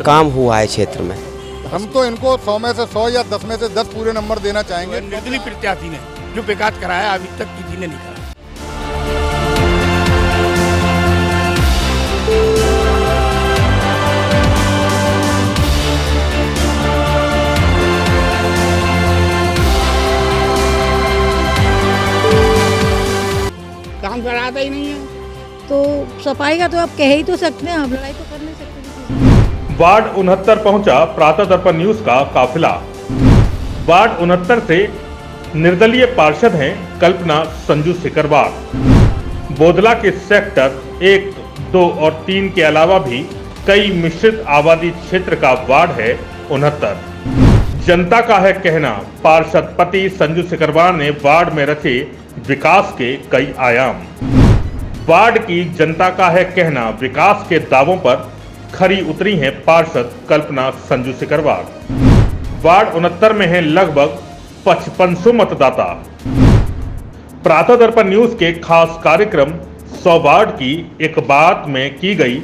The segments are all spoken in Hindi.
काम हुआ है क्षेत्र में। हम तो इनको 100 में से 100 या 10 में से 10 पूरे नंबर देना चाहेंगे। निर्दलीय प्रत्याशी ने जो विकास कराया अभी तक किसी ने नहीं कराया। काम कराता ही नहीं है तो सफाई का तो आप कह ही तो सकते हैं, आप लड़ाई तो कर नहीं सकते किसी से। वार्ड 69 पहुंचा प्रातः दर्पण न्यूज का काफिला। वार्ड 69 से निर्दलीय पार्षद हैं कल्पना संजू सिकरवार। बोदला के सेक्टर 1, 2 और 3 के अलावा भी कई मिश्रित आबादी क्षेत्र का वार्ड है 69। जनता का है कहना, पार्षद पति संजू सिकरवार ने वार्ड में रचे विकास के कई आयाम। वार्ड की जनता का है कहना, विकास के दावों पर खरी उतरी हैं पार्षद कल्पना संजू सिकरवार। वार्ड 69 में हैं लगभग 5500 मतदाता। प्रातः दर्पण न्यूज के खास कार्यक्रम 100 वार्ड की एक बात में की गई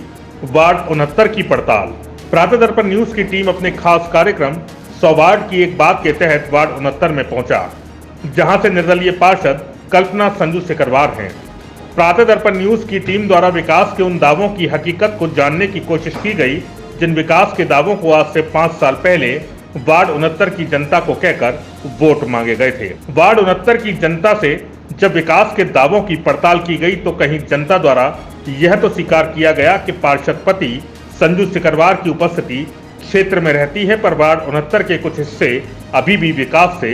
वार्ड 69 की पड़ताल। प्रातः दर्पण न्यूज की टीम अपने खास कार्यक्रम 100 वार्ड की एक बात के तहत वार्ड 69 में पहुंचा, जहां से निर्दलीय पार्षद कल्पना संजू सिकरवार हैं। प्रातः दर्पण न्यूज की टीम द्वारा विकास के उन दावों की हकीकत को जानने की कोशिश की गई जिन विकास के दावों को आज से 5 साल पहले वार्ड 69 की जनता को कहकर वोट मांगे गए थे। वार्ड 69 की जनता से जब विकास के दावों की पड़ताल की गई तो कहीं जनता द्वारा यह तो स्वीकार किया गया कि पार्षद पति संजू सिकरवार की उपस्थिति क्षेत्र में रहती है, पर वार्ड 69 के कुछ हिस्से अभी भी विकास से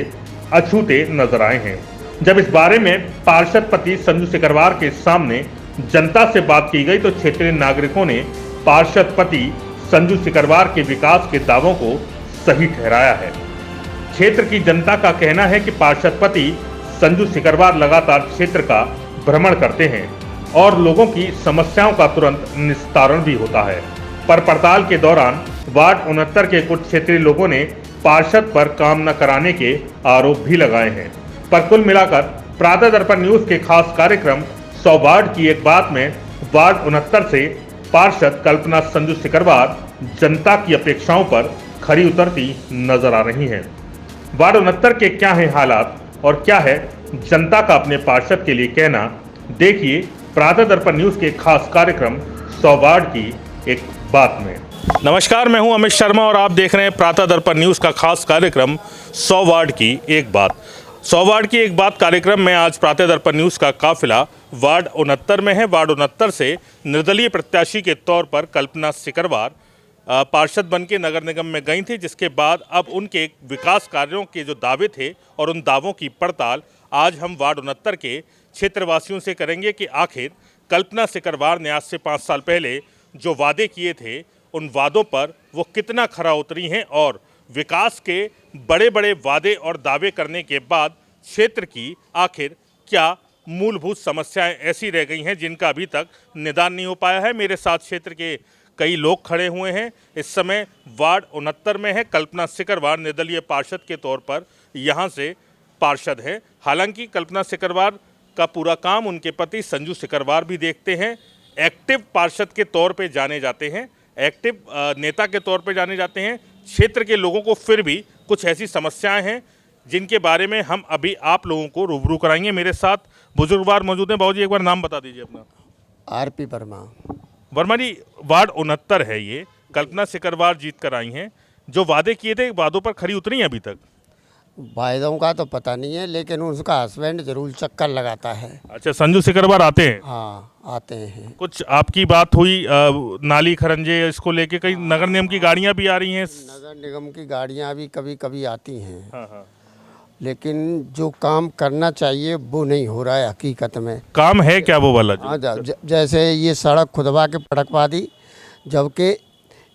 अछूते नजर आए हैं। जब इस बारे में पार्षद पति संजू सिकरवार के सामने जनता से बात की गई तो क्षेत्रीय नागरिकों ने पार्षद पति संजू सिकरवार के विकास के दावों को सही ठहराया है। क्षेत्र की जनता का कहना है कि पार्षद पति संजू सिकरवार लगातार क्षेत्र का भ्रमण करते हैं और लोगों की समस्याओं का तुरंत निस्तारण भी होता है, पर पड़ताल के दौरान वार्ड 69 के कुछ क्षेत्रीय लोगों ने पार्षद पर काम न कराने के आरोप भी लगाए हैं। पर कुल मिलाकर प्रातः दर्पण न्यूज के खास कार्यक्रम 100 वार्ड की एक बात में वार्ड 69 से पार्षद कल्पना संजू सिकरवार जनता की अपेक्षाओं पर खरी उतरती नजर आ रही हैं। वार्ड 69 के क्या हैं हालात और क्या है जनता का अपने पार्षद के लिए कहना, देखिए प्रातः दर्पण न्यूज के खास कार्यक्रम 100 वार्ड की एक बात में। नमस्कार, मैं हूं अमित शर्मा और आप देख रहे हैं प्रातः दर्पण न्यूज का खास कार्यक्रम 100 वार्ड की एक बात। 100 वार्ड की एक बात कार्यक्रम में आज प्रातः दर्पण न्यूज का काफिला वार्ड 69 में है। वार्ड 69 से निर्दलीय प्रत्याशी के तौर पर कल्पना सिकरवार पार्षद बन के नगर निगम में गई थी, जिसके बाद अब उनके विकास कार्यों के जो दावे थे और उन दावों की पड़ताल आज हम वार्ड 69 के क्षेत्रवासियों से करेंगे कि आखिर कल्पना सिकरवार ने आज से 5 साल पहले जो वादे किए थे उन वादों पर वो कितना खरा उतरी हैं और विकास के बड़े बड़े वादे और दावे करने के बाद क्षेत्र की आखिर क्या मूलभूत समस्याएं ऐसी रह गई हैं जिनका अभी तक निदान नहीं हो पाया है। मेरे साथ क्षेत्र के कई लोग खड़े हुए हैं। इस समय वार्ड 69 में है। कल्पना सिकरवार निर्दलीय पार्षद के तौर पर यहां से पार्षद हैं। हालांकि कल्पना सिकरवार का पूरा काम उनके पति संजू सिकरवार भी देखते हैं। एक्टिव पार्षद के तौर पे जाने जाते हैं, एक्टिव नेता के तौर पे जाने जाते हैं। क्षेत्र के लोगों को फिर भी कुछ ऐसी समस्याएं हैं जिनके बारे में हम अभी आप लोगों को रूबरू कराएंगे। मेरे साथ बुजुर्गवार मौजूद हैं। बाबूजी, एक बार नाम बता दीजिए अपना। आरपी वर्मा। वर्मा जी, वार्ड 69 है, ये कल्पना सिकरवार जीत कर आई हैं। जो वादे किए थे वादों पर खरी उतरी हैं अभी तक? वायदों का तो पता नहीं है, लेकिन उसका हस्बैंड जरूर चक्कर लगाता है। अच्छा, संजू सिकरवार आते हैं? हाँ, आते हैं। कुछ आपकी बात हुई नाली खरंजे इसको लेके? कई नगर निगम की गाड़ियां भी आ रही हैं। नगर निगम की गाड़ियां भी कभी कभी आती हैं। हाँ हाँ। लेकिन जो काम करना चाहिए वो नहीं हो रहा है हकीकत में। काम है क्या वो वाला? हाँ, जैसे ये सड़क खुदवा के पटकवा दी, जबकि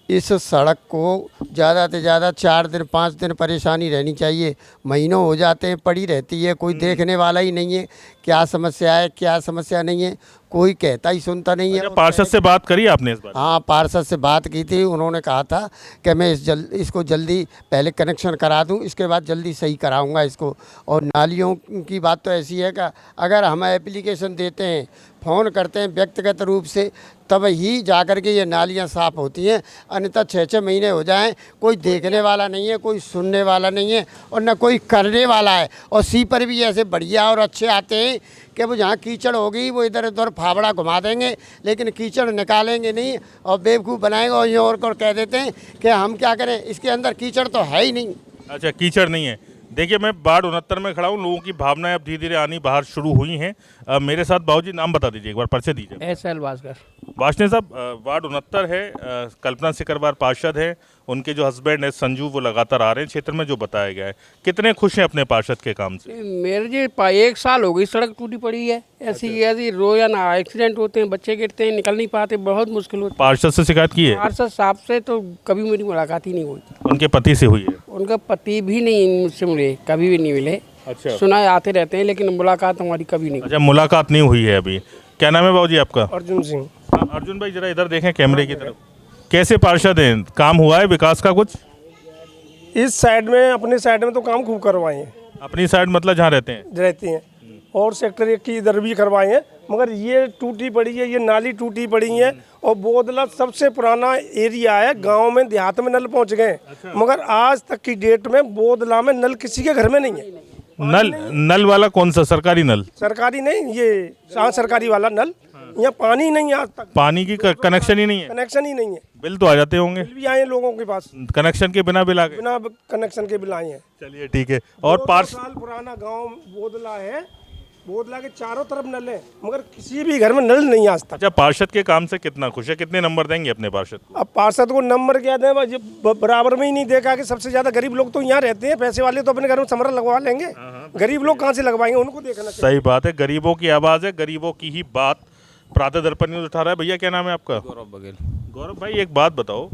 इस सड़क को ज़्यादा से ज़्यादा 4 दिन 5 दिन परेशानी रहनी चाहिए। महीनों हो जाते हैं, पड़ी रहती है, कोई देखने वाला ही नहीं है क्या समस्या है क्या समस्या नहीं है। कोई कहता ही सुनता नहीं है। पार्षद से बात करी आपने इस बार? हाँ, पार्षद से बात की थी, उन्होंने कहा था कि मैं इसको जल्दी पहले कनेक्शन करा दूं, इसके बाद जल्दी सही कराऊंगा इसको। और नालियों की बात तो ऐसी है कि अगर हम एप्लीकेशन देते हैं, फ़ोन करते हैं व्यक्तिगत रूप से, तब ही जाकर के ये नालियाँ साफ़ होती हैं। अन्यथा 6-6 महीने हो जाएं, कोई देखने वाला नहीं है, कोई सुनने वाला नहीं है और न कोई करने वाला है। और सीपर भी ऐसे बढ़िया और अच्छे आते हैं कि वो जहाँ कीचड़ होगी वो इधर उधर फावड़ा घुमा देंगे, लेकिन कीचड़ निकालेंगे नहीं और बेवकूफ़ बनाएंगे और ये और कर देते हैं कि हम क्या करें, इसके अंदर कीचड़ तो है ही नहीं। अच्छा, कीचड़ नहीं है। देखिए, मैं वार्ड 69 में खड़ा हूँ, लोगों की भावनाएं अब धीरे धीरे आनी बाहर शुरू हुई हैं। मेरे साथ बाबूजी नाम बता दीजिए एक बार, परिचय दीजिए। SL भास्कर। वाशने साहब, वार्ड 69 है, कल्पना सिकरवार पार्षद है, उनके जो हस्बैंड है संजू वो लगातार आ रहे हैं क्षेत्र में, जो बताया गया है। कितने खुश हैं अपने पार्षद के काम से? मेरे जी 1 साल हो गई सड़क टूटी पड़ी है, ऐसी रोजाना एक्सीडेंट होते हैं, बच्चे गिरते हैं, निकल नहीं पाते, बहुत मुश्किल होती है। पार्षद से शिकायत की है? पार्षद साहब से तो कभी मेरी मुलाकात ही नहीं हुई। उनके पति से हुई है? उनका पति भी नहीं मुझसे मिले, कभी भी नहीं मिले। अच्छा, सुना है आते रहते हैं, लेकिन मुलाकात हमारी कभी नहीं। अच्छा, मुलाकात नहीं हुई है अभी। क्या नाम है बाबूजी आपका? अर्जुन सिंह। हाँ, अर्जुन भाई जरा इधर देखें कैमरे की तरफ। कैसे पार्षद हैं, काम हुआ है विकास का कुछ? इस साइड में, अपने साइड में तो काम खूब करवाए हैं। अपनी साइड मतलब जहाँ रहते हैं? और सेक्टर 1 की इधर भी करवाए हैं, मगर ये टूटी पड़ी है, ये नाली टूटी पड़ी है। और बोदला सबसे पुराना एरिया है, गांव में देहात में नल पहुंच गए। मगर आज तक की डेट में बोदला में नल किसी के घर में नहीं है। नल वाला कौन सा? सरकारी नल? सरकारी नहीं, ये सरकारी वाला नल। यहाँ पानी नहीं है आज तक, पानी की कनेक्शन ही नहीं है? कनेक्शन ही नहीं है। बिल तो आ जाते होंगे? बिल भी आए हैं लोगों के पास, कनेक्शन के बिना बिल आ गए? बिना कनेक्शन के बिल आए हैं। चलिए ठीक है। और 200 साल पुराना गांव बोदला है, बोदला के चारों तरफ नल है, मगर किसी भी घर में नल नहीं आज तक। अच्छा, पार्षद के काम से कितना खुश है? कितने नंबर देंगे अपने पार्षद को? अब पार्षद को नंबर क्या दें, ये बराबर में ही नहीं देखा कि सबसे ज्यादा गरीब लोग तो यहाँ रहते हैं, पैसे वाले तो अपने घर में समरा लगवा लेंगे, गरीब लोग कहाँ से लगवाएंगे, उनको देखना चाहिए। सही बात है, गरीबों की आवाज़ है, गरीबों की ही बात प्रातः दर्पण न्यूज़ उठा रहा है। भैया क्या नाम है आपका? गौरव बघेल। गौरव भाई, एक बात बताओ,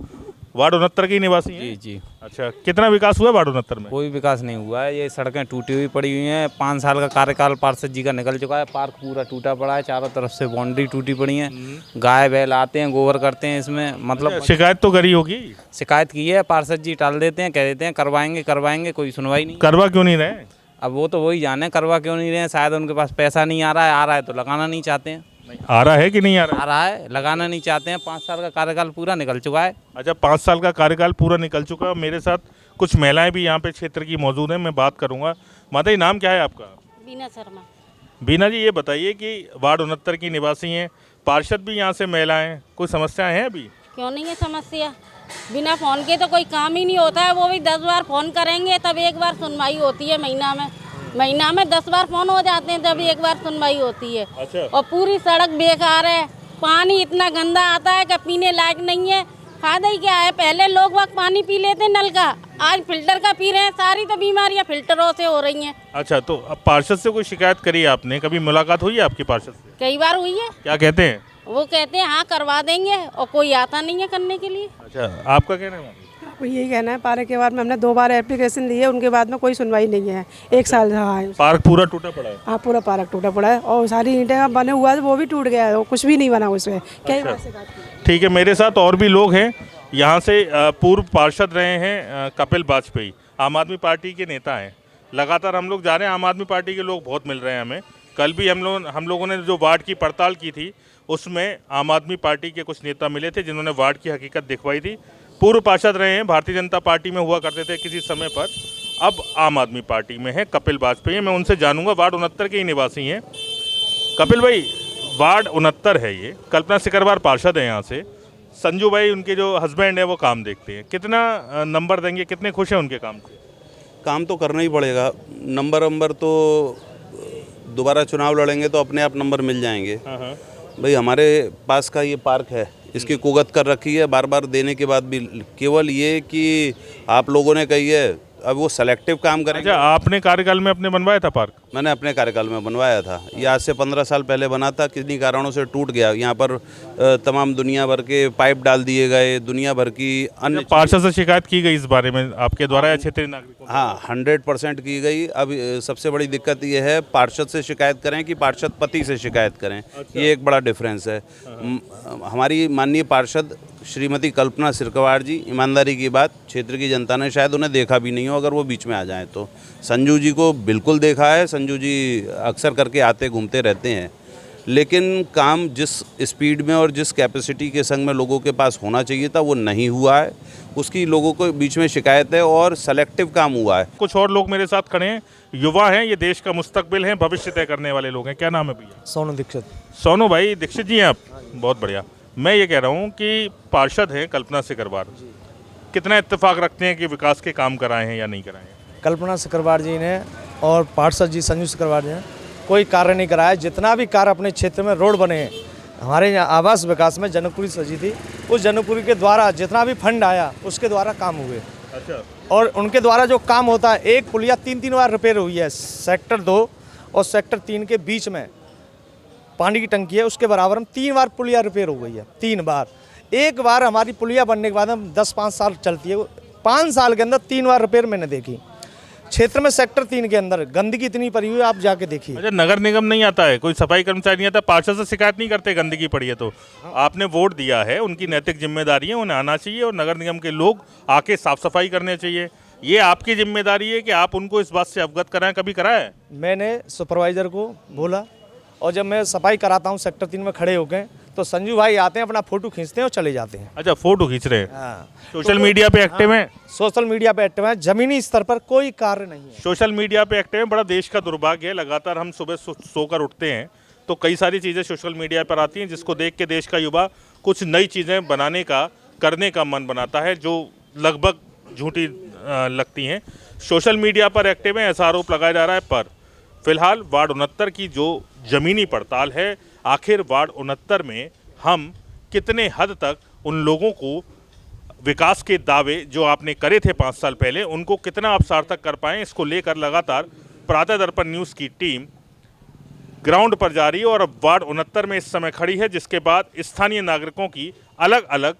वार्ड 69 के ही निवासी हैं? जी जी। अच्छा, कितना विकास हुआ वार्ड 69 में? कोई विकास नहीं हुआ है, ये सड़कें टूटी हुई पड़ी हुई हैं। 5 साल का कार्यकाल पार्षद जी का निकल चुका है, पार्क पूरा टूटा पड़ा है, चारों तरफ से बाउंड्री टूटी पड़ी है, गाय बैल आते हैं, गोबर करते हैं इसमें, मतलब शिकायत तो करी होगी? शिकायत की है, पार्षद जी टाल देते हैं, कह देते हैं करवाएंगे, कोई सुनवाई नहीं। करवा क्यों नहीं रहे? अब वो तो वही जाने करवा क्यों नहीं रहे हैं, शायद उनके पास पैसा नहीं आ रहा है तो लगाना नहीं चाहते हैं। आ रहा है कि नहीं आ रहा है? आ रहा है, लगाना नहीं चाहते हैं। 5 साल का कार्यकाल पूरा निकल चुका है। अच्छा, 5 साल का कार्यकाल पूरा निकल चुका है। मेरे साथ कुछ महिलाएं भी यहाँ पे क्षेत्र की मौजूद हैं, मैं बात करूँगा। माता जी, नाम क्या है आपका? बीना शर्मा। बीना जी, ये बताइए कि वार्ड 69 की निवासी हैं, पार्षद भी यहाँ से महिलाएं, कोई समस्याएं हैं अभी? क्यों नहीं है समस्या, बिना फ़ोन के तो कोई काम ही नहीं होता है। वो भी 10 बार फ़ोन करेंगे तब एक बार सुनवाई होती है महीना में 10 बार फ़ोन हो जाते हैं तब एक बार सुनवाई होती है। अच्छा। और पूरी सड़क बेकार है, पानी इतना गंदा आता है कि पीने लायक नहीं है। फायदा ही क्या है, पहले लोग वक्त पानी पी लेते नल का, आज फिल्टर का पी रहे हैं। सारी तो बीमारियां फिल्टरों से हो रही हैं। अच्छा, तो अब पार्षद से कोई शिकायत करी है आपने? कभी मुलाकात हुई है आपकी पार्षद से? कई बार हुई है। क्या कहते हैं? वो कहते हैं हाँ करवा देंगे, और कोई आता नहीं है करने के लिए। अच्छा, आपका कहना है? आपको यही कहना है, पार्क के बाद में हमने 2 बार एप्लीकेशन दी है, उनके बाद में कोई सुनवाई नहीं है। 1 साल रहा है। पार्क पूरा टूटा पड़ा है? हाँ, पूरा पार्क टूटा पड़ा है और सारी ईंटें बने हुआ है वो भी टूट गया है, कुछ भी नहीं बना उसमें। कई बार से बात की। ठीक है, मेरे साथ और भी लोग हैं। यहाँ से पूर्व पार्षद रहे हैं कपिल वाजपेयी, आम आदमी पार्टी के नेता हैं। लगातार हम लोग जा रहे हैं, आम आदमी पार्टी के लोग बहुत मिल रहे हैं हमें। कल भी हम लोगों ने जो वार्ड की पड़ताल की थी उसमें आम आदमी पार्टी के कुछ नेता मिले थे जिन्होंने वार्ड की हकीकत दिखवाई थी। पूर्व पार्षद रहे हैं, भारतीय जनता पार्टी में हुआ करते थे किसी समय पर, अब आम आदमी पार्टी में है कपिल वाजपेयी। मैं उनसे जानूंगा, वार्ड 69 के ही निवासी हैं। कपिल भाई, वार्ड 69 है ये, कल्पना सिकरवार पार्षद है यहाँ से, संजू भाई उनके जो हस्बैंड है वो काम देखते हैं। कितना नंबर देंगे, कितने खुश हैं उनके काम से? काम तो करना ही पड़ेगा, नंबर तो दोबारा चुनाव लड़ेंगे तो अपने आप नंबर मिल जाएंगे। भाई, हमारे पास का ये पार्क है, इसकी कुगत कर रखी है बार बार देने के बाद भी। केवल ये कि आप लोगों ने कही है अब वो सेलेक्टिव काम करेंगे। अच्छा, आपने कार्यकाल में अपने बनवाया था पार्क? मैंने अपने कार्यकाल में बनवाया था, ये आज से 15 साल पहले बना था, किन्हीं कारणों से टूट गया। यहाँ पर तमाम दुनिया भर के पाइप डाल दिए गए, दुनिया भर की अन्य पार्षद से शिकायत की गई इस बारे में आपके द्वारा या क्षेत्रीय नागरिकों? हाँ, 100% की गई। अब सबसे बड़ी दिक्कत ये है, पार्षद से शिकायत करें कि पार्षद पति से शिकायत करें, ये एक बड़ा डिफरेंस है। हमारी माननीय पार्षद श्रीमती कल्पना सिकरवार जी, ईमानदारी की बात, क्षेत्र की जनता ने शायद उन्हें देखा भी नहीं हो अगर वो बीच में आ जाएं तो। संजू जी को बिल्कुल देखा है, संजू जी अक्सर करके आते घूमते रहते हैं, लेकिन काम जिस स्पीड में और जिस कैपेसिटी के संग में लोगों के पास होना चाहिए था वो नहीं हुआ है, उसकी लोगों को बीच में शिकायत है और सेलेक्टिव काम हुआ है। कुछ और लोग मेरे साथ खड़े हैं, युवा हैं, ये देश का मुस्तकबिल हैं, भविष्य तय करने वाले लोग हैं। क्या नाम है भैया? सोनू दीक्षित। सोनू भाई दीक्षित जी हैं आप? बहुत बढ़िया। मैं ये कह रहा हूँ कि पार्षद हैं कल्पना सिकरवार, कितना इत्तेफाक रखते हैं कि विकास के काम कराए हैं या नहीं कराए हैं? कल्पना सिकरवार जी ने और पार्षद जी संजू सिकरवार जी ने कोई कार्य नहीं कराया। जितना भी कार्य अपने क्षेत्र में रोड बने हैं, हमारे यहाँ आवास विकास में जनकपुरी सजी थी, उस जनकपुरी के द्वारा जितना भी फंड आया उसके द्वारा काम हुए। अच्छा। और उनके द्वारा जो काम होता है, एक पुलिया 3 बार रिपेयर हुई है। सेक्टर 2 और सेक्टर 3 के बीच में पानी की टंकी है, उसके बराबर हम 3 बार पुलिया रिपेयर हो गई है। 3 बार। एक बार हमारी पुलिया बनने के बाद हम 10-5 साल चलती है, 5 साल के अंदर 3 बार रिपेयर मैंने देखी। क्षेत्र में सेक्टर 3 के अंदर गंदगी इतनी पड़ी हुई है, आप जाके देखिए। अच्छा, नगर निगम नहीं आता है, कोई सफाई कर्मचारी नहीं आता, पार्षद से शिकायत नहीं करते गंदगी पड़ी है तो? आपने वोट दिया है, उनकी नैतिक जिम्मेदारी है, उन्हें आना चाहिए और नगर निगम के लोग आके साफ सफाई करने चाहिए। ये आपकी जिम्मेदारी है कि आप उनको इस बात से अवगत कराएं। कभी कराया है? मैंने सुपरवाइजर को बोला, और जब मैं सफाई कराता हूँ सेक्टर 3 में खड़े होकर, तो संजू भाई आते हैं, अपना फोटो खींचते हैं और चले जाते हैं। अच्छा, फोटो खींच रहे हैं। हाँ। सोशल मीडिया पे एक्टिव हैं? सोशल मीडिया पे एक्टिव हैं, जमीनी स्तर पर कोई कार्य नहीं है। सोशल मीडिया पे एक्टिव हैं, बड़ा देश का दुर्भाग्य है। लगातार हम सुबह सोकर उठते हैं तो कई सारी चीज़ें सोशल मीडिया पर आती हैं, जिसको देख के देश का युवा कुछ नई चीज़ें बनाने का, करने का मन बनाता है, जो लगभग झूठी लगती हैं। सोशल मीडिया पर एक्टिव हैं, ऐसा आरोप लगाया जा रहा है। पर फिलहाल वार्ड 69 की जो ज़मीनी पड़ताल है, आखिर वार्ड 69 में हम कितने हद तक उन लोगों को विकास के दावे जो आपने करे थे 5 साल पहले, उनको कितना आप सार्थक कर पाएँ, इसको लेकर लगातार प्रातः दर्पण न्यूज़ की टीम ग्राउंड पर जा रही है और अब वार्ड 69 में इस समय खड़ी है, जिसके बाद स्थानीय नागरिकों की अलग अलग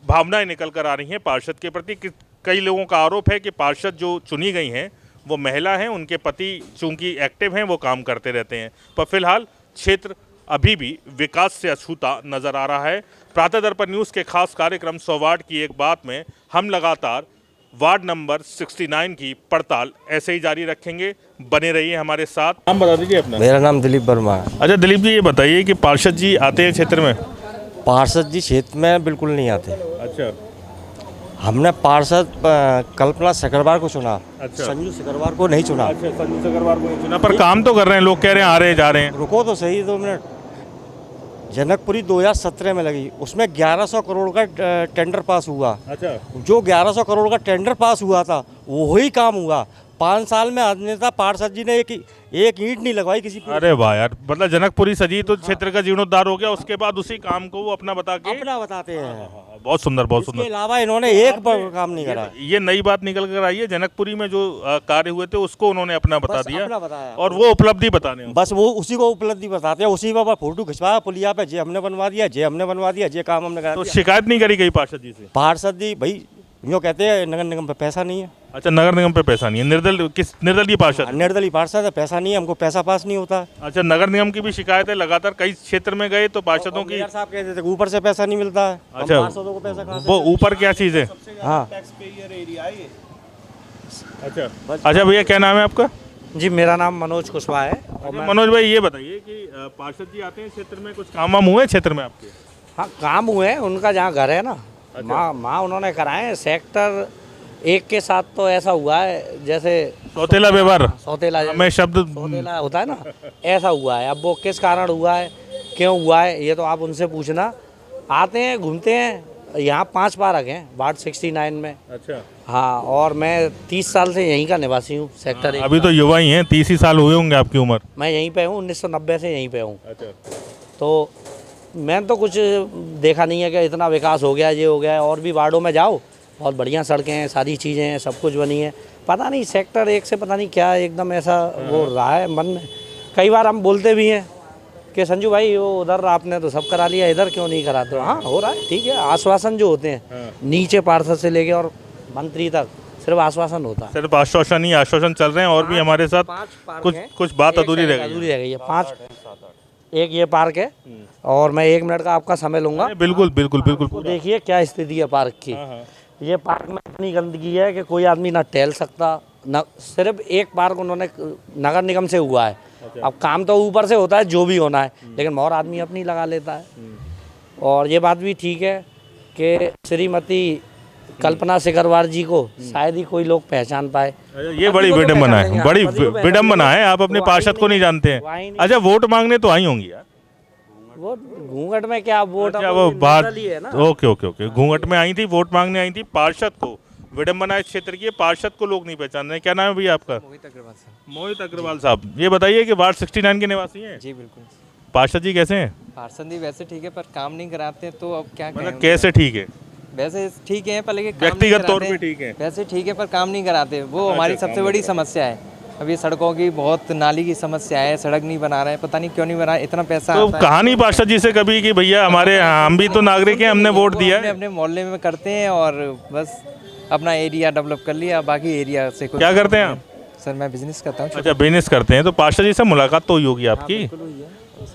भावनाएं निकल कर आ रही हैं पार्षद के प्रति। कई लोगों का आरोप है कि पार्षद जो चुनी गई हैं वो महिला हैं, उनके पति चूंकि एक्टिव हैं वो काम करते रहते हैं। पर फिलहाल क्षेत्र अभी भी विकास से अछूता नजर आ रहा है। प्रातः दर्पण न्यूज़ के खास कार्यक्रम 100 वार्ड की एक बात में हम लगातार वार्ड नंबर 69 की पड़ताल ऐसे ही जारी रखेंगे। बने रहिए हमारे साथ। नाम बता दीजिए अपना। मेरा नाम दिलीप वर्मा है। अच्छा दिलीप जी, ये बताइए कि पार्षद जी आते हैं क्षेत्र में? पार्षद जी क्षेत्र में बिल्कुल नहीं आते। अच्छा। हमने पार्षद कल्पना सिकरवार को चुना। अच्छा। संजू सिकरवार को नहीं चुना। अच्छा, संजू सिकरवार को नहीं चुना, पर काम तो कर रहे हैं, लोग कह रहे हैं आ रहे जा रहे हैं। रुको तो सही 2 मिनट। जनकपुरी 2017 में लगी, उसमें 1100 करोड़ का टेंडर पास हुआ। अच्छा। जो 1100 करोड़ का टेंडर पास हुआ था वही काम हुआ। 5 साल में अभिनेता पार्षद जी ने एक ईंट नहीं लगवाई किसी। अरे वाह यार, मतलब जनकपुरी सजी तो क्षेत्र का जीर्णोद्धार हो गया, उसके बाद उसी काम को वो अपना बताते हैं। बहुत सुंदर, बहुत सुंदर। इसके अलावा इन्होंने एक काम नहीं करा। ये नई बात निकल कर आई है, जनकपुरी में जो कार्य हुए थे उसको उन्होंने अपना बता दिया, अपना बताया और वो उपलब्धि बताने, बस वो उसी को उपलब्धि बताते हैं। उसी पर फोटो खिंचवाया पुलिया पे, जे हमने बनवा दिया, जे हमने बनवा दिया, जे काम हमने करा तो दिया। शिकायत नहीं करी गई पार्षद जी से? पार्षद जी भाई यूँ कहते हैं नगर निगम पे पैसा नहीं है। अच्छा, नगर निगम पे पैसा नहीं है। निर्दलीय पार्षद? निर्दलीय पार्षद है, पैसा नहीं है, हमको पैसा पास नहीं होता। अच्छा, नगर निगम की भी शिकायत है, लगातार कई क्षेत्र में गए तो पार्षदों की साहब कहते थे ऊपर से पैसा नहीं मिलता है। अच्छा, पार्षदों को पैसा कहाँ से? वो ऊपर क्या चीज़ है? हाँ। अच्छा भैया, क्या नाम है आपका? जी, मेरा नाम मनोज कुशवाहा है। और मनोज भाई, ये बताइए कि पार्षद जी आते हैं क्षेत्र में, कुछ काम वाम हुए क्षेत्र में आपके? हाँ, काम हुए हैं, उनका जहाँ घर है ना, माँ उन्होंने कराए हैं। सेक्टर 1 के साथ तो ऐसा हुआ है जैसे सौतेला व्यवहार, सौतेला मैं शब्द सौतेला होता है ना, ऐसा हुआ है। अब वो किस कारण हुआ है, क्यों हुआ है, ये तो आप उनसे पूछना। आते हैं, घूमते हैं। यहाँ 5 पार्क हैं वार्ड 69 में। अच्छा। हाँ, और मैं 30 साल से यहीं का निवासी हूँ, सेक्टर 1। अभी तो युवा ही हैं, 30 ही साल हुए होंगे आपकी उम्र। मैं यहीं पे हूँ, 1990 से यहीं पे हूँ। अच्छा। तो मैंने तो कुछ देखा नहीं है कि इतना विकास हो गया, ये हो गया है। और भी वार्डों में जाओ, बहुत बढ़िया सड़कें हैं, सारी चीज़ें हैं, सब कुछ बनी है। पता नहीं सेक्टर 1 से पता नहीं क्या एकदम ऐसा वो रहा है मन में। कई बार हम बोलते भी हैं कि संजू भाई वो उधर आपने तो सब करा लिया, इधर क्यों नहीं कराते? हाँ हो रहा है, ठीक है। आश्वासन जो होते हैं नीचे पार्षद से लेके और मंत्री तक सिर्फ आश्वासन होता है। सिर्फ आश्वासन ही आश्वासन चल रहे हैं और भी हमारे साथ कुछ बात अधूरी रह गई है। 5 एक ये पार्क है और मैं 1 मिनट का आपका समय लूंगा। बिल्कुल बिल्कुल बिल्कुल। देखिए क्या स्थिति है पार्क की। ये पार्क में इतनी गंदगी है कि कोई आदमी ना टहल सकता न। सिर्फ एक पार्क उन्होंने नगर निगम से हुआ है। अब काम तो ऊपर से होता है जो भी होना है, लेकिन और आदमी अपनी लगा लेता है। और ये बात भी ठीक है कि श्रीमती कल्पना सिकरवार जी को शायद ही कोई लोग पहचान पाए। ये बड़ी विडम्बना है, बड़ी विडम्बना है। आप अपने पार्षद को नहीं जानते हैं। अच्छा, वोट मांगने तो आई होंगी यार। वो घूंघट में क्या वोट? अच्छा, वो बात ओके ओके ओके, घूंघट में आई थी, वोट मांगने आई थी। पार्षद को विडम्बना इस क्षेत्र की है, पार्षद को लोग नहीं पहचान रहे। क्या नाम है भैया आपका? मोहित अग्रवाल साहब। ये बताइए कि वार्ड 69 के निवासी हैं? जी बिल्कुल। पार्षद जी कैसे हैं? पार्षद जी वैसे ठीक है पर काम नहीं कराते, तो अब क्या करें? मतलब कैसे ठीक है? वैसे ठीक है पर लेकिन व्यक्तिगत तौर पे ठीक है, वैसे ठीक है पर काम नहीं कराते। वो हमारी सबसे बड़ी समस्या है। अभी सड़कों की बहुत नाली की समस्या है, सड़क नहीं बना रहे हैं, पता नहीं क्यों नहीं बना रहे। इतना पैसा तो कहानी पार्षद जी से कभी कि भैया हमारे हम भी तो नागरिक हैं, हमने वोट दिया है। अपने मोहल्ले में करते हैं और बस अपना एरिया डेवलप कर लिया, बाकी एरिया से क्या करते हैं आप? सर मैं बिजनेस करता हूँ। अच्छा, बिजनेस करते हैं। तो पार्षद जी से मुलाकात तो हुई होगी आपकी?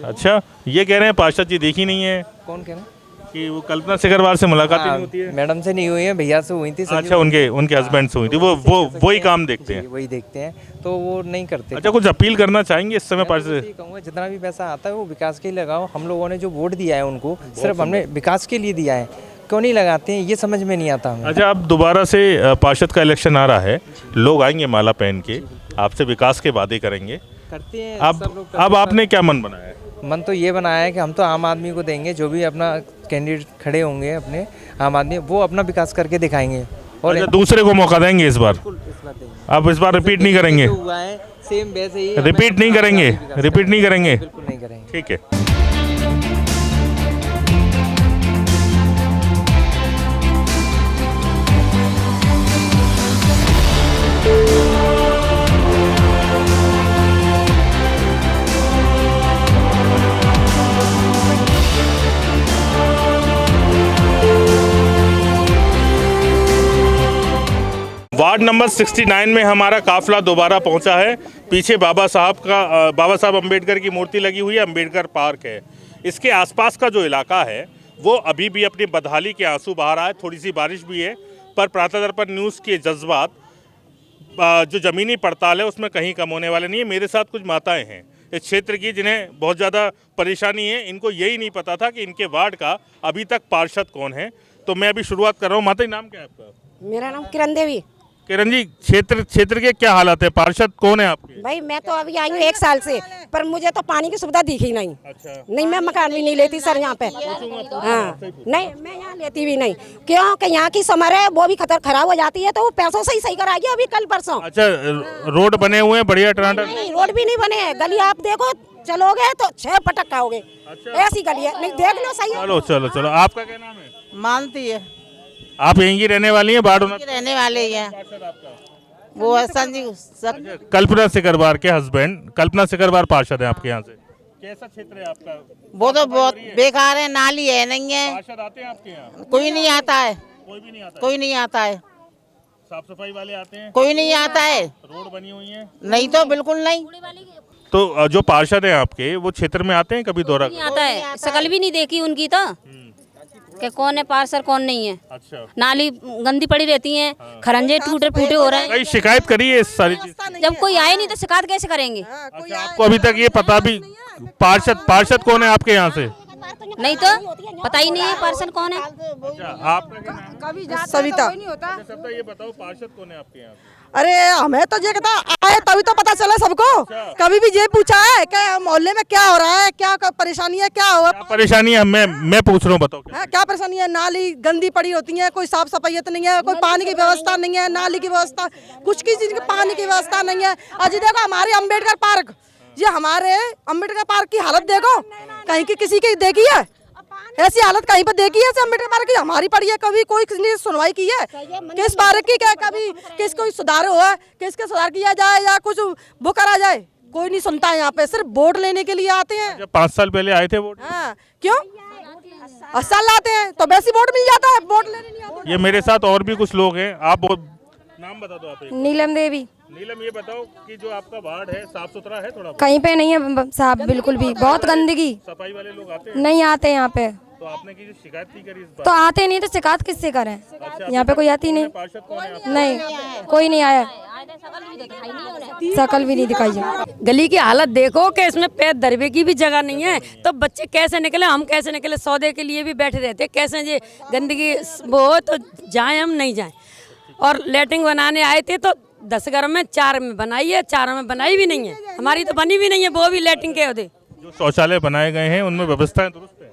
अच्छा, ये कह रहे हैं पार्षद जी देखी नहीं है। कौन कह रहे हैं कि वो कल्पना सिकरवार से मुलाकात नहीं होती है? मैडम से नहीं हुई है, भैया से हुई थी। अच्छा, उनके हस्बैंड से हुई थी। वो ही काम देखते हैं, वही देखते हैं, तो वो नहीं करते। अच्छा, कुछ अपील करना चाहेंगे इस समय पार्षद से? कहूँगा जितना भी पैसा आता है वो विकास के लिए लगाओ। हम लोगों ने जो वोट दिया है उनको सिर्फ हमने विकास के लिए दिया है, क्यों नहीं लगाते हैं ये समझ में नहीं आता हमें। अच्छा, अब दोबारा से पार्षद का इलेक्शन आ रहा है, लोग आएंगे माला पहन के, आपसे विकास के वादे करेंगे, करते हैं। अब आपने क्या मन बनाया है? मन तो ये बनाया है कि हम तो आम आदमी को देंगे, जो भी अपना कैंडिडेट खड़े होंगे अपने आम आदमी, वो अपना विकास करके दिखाएंगे और अच्छा, दूसरे को मौका देंगे इस बार? आप इस बार रिपीट नहीं करेंगे? हुआ है सेम वैसे ही रिपीट नहीं करेंगे? रिपीट नहीं करेंगे? बिल्कुल नहीं करेंगे। ठीक है। वार्ड नंबर 69 में हमारा काफिला दोबारा पहुंचा है। पीछे बाबा साहब अम्बेडकर की मूर्ति लगी हुई है, अम्बेडकर पार्क है। इसके आसपास का जो इलाका है वो अभी भी अपनी बदहाली के आंसू बहा रहा है। थोड़ी सी बारिश भी है, पर प्रातः दर्पण न्यूज़ के जज्बात जो ज़मीनी पड़ताल है उसमें कहीं कम होने वाले नहीं है। मेरे साथ कुछ माताएं हैं इस क्षेत्र की जिन्हें बहुत ज़्यादा परेशानी है। इनको यही नहीं पता था कि इनके वार्ड का अभी तक पार्षद कौन है। तो मैं अभी शुरुआत कर रहा हूँ। माता जी, नाम क्या है आपका? मेरा नाम किरण देवी। किरण जी, क्षेत्र के क्या हालात है? पार्षद कौन है आपके? भाई मैं तो अभी आई हूँ 1 साल से, पर मुझे तो पानी की सुविधा दिखी नहीं। अच्छा। नहीं, मैं मकान भी नहीं लेती सर यहाँ पे। हाँ नहीं, मैं यहाँ लेती भी नहीं, क्योंकि यहाँ की समर है वो भी खराब हो जाती है, तो वो पैसों से ही सही कराएगी अभी कल परसों। अच्छा, रोड बने हुए हैं बढ़िया टनाटन? नहीं, रोड भी नहीं बने हैं। गली आप देखो, चलोगे तो 6 पटक खाओगे। ऐसी गली है, नहीं देख लो सही। चलो चलो चलो, आपका क्या नाम है? मानती है। आप यहीं की रहने वाली हैं? वार्ड रहने वाले ही हैं। वो संजीव कल्पना सिकरवार के हस्बैंड कल्पना सिकरवार पार्षद हैं आपके यहाँ से। कैसा क्षेत्र है आपका? वो तो बहुत बेकार है, नाली है नहीं है। पार्षद आते हैं आपके यहाँ? कोई नहीं आता है। कोई भी नहीं आता? कोई नहीं आता है। साफ सफाई वाले आते हैं? कोई नहीं आता है। रोड बनी हुई है? नहीं, तो बिल्कुल नहीं। तो जो पार्षद हैं आपके वो क्षेत्र में आते हैं कभी? दौरा नहीं आता है, शकल भी नहीं देखी उनकी तो कि कौन है पार्षद कौन नहीं है। अच्छा। नाली गंदी पड़ी रहती है, खरंजे टूटे फूटे हो रहे हैं। कई शिकायत करी है इस सारी चीज? जब कोई आए नहीं तो शिकायत कैसे करेंगे? अच्छा, आपको अभी तक ये पता भी पार्षद कौन है आपके यहाँ से? नहीं तो पता ही नहीं है पार्षद कौन है। अच्छा, आपका सविता। ये बताओ पार्षद कौन है आपके यहाँ? अरे हमें तो ये कहता आए तभी तो पता चला सबको। कभी भी ये पूछा है कि मोहल्ले में क्या हो रहा है, क्या परेशानी है, क्या हो परेशानी है? मैं पूछ रहा हूँ, बताओ क्या परेशानी है? नाली गंदी पड़ी होती है, कोई साफ सफाई नहीं है, कोई पानी की व्यवस्था नहीं है, नाली की व्यवस्था, कुछ की चीज की पानी की व्यवस्था नहीं है। अजी देखो हमारे अम्बेडकर पार्क, ये हमारे अम्बेडकर पार्क की हालत देखो, कहीं की किसी की देखी है? ऐसी हालत कहीं पर देखी है अम्बेडकर पार्क की? हमारी पड़ी है, कभी कोई किसी ने सुनवाई की है किस पार्क की? क्या कभी किसको सुधार हुआ, किसके सुधार किया जाए या कुछ वो करा जाए? कोई नहीं सुनता है यहाँ पे, सिर्फ वोट लेने के लिए आते हैं। जब 5 साल पहले आए थे वोट, हाँ, क्यों 8 साल लाते हैं तो वैसे वोट मिल जाता है, वोट लेने नहीं आते। ये मेरे साथ और भी कुछ लोग हैं, आप नाम बता दो आप। नीलम देवी। नीलम, ये बताओ कि जो आपका वार्ड है साफ सुथरा है? थोड़ा कहीं पे नहीं है साहब, बिल्कुल भी, बहुत गंदगी। सफाई वाले लोग आते हैं? नहीं आते यहाँ पे। तो आपने की शिकायत नहीं करी इस बार? तो आते नहीं तो शिकायत किससे करें? यहाँ पे कोई आती नहीं। नहीं, कोई नहीं आया, शकल भी नहीं दिखाई है। गली की हालत देखो कि इसमें पैर धरने की भी जगह नहीं है, तो बच्चे कैसे निकले, हम कैसे निकले? सौदे के लिए भी बैठे रहते, कैसे ये गंदगी वो हो तो जाए, हम नहीं जाए। और लेटरिन बनाने आए थे तो 10 घर में 4 में बनाई है, 4 में बनाई भी नहीं है, हमारी तो बनी भी नहीं है, वो भी लेटरिन के होते। जो शौचालय बनाए गए हैं उनमें व्यवस्थाएं दुरुस्त है?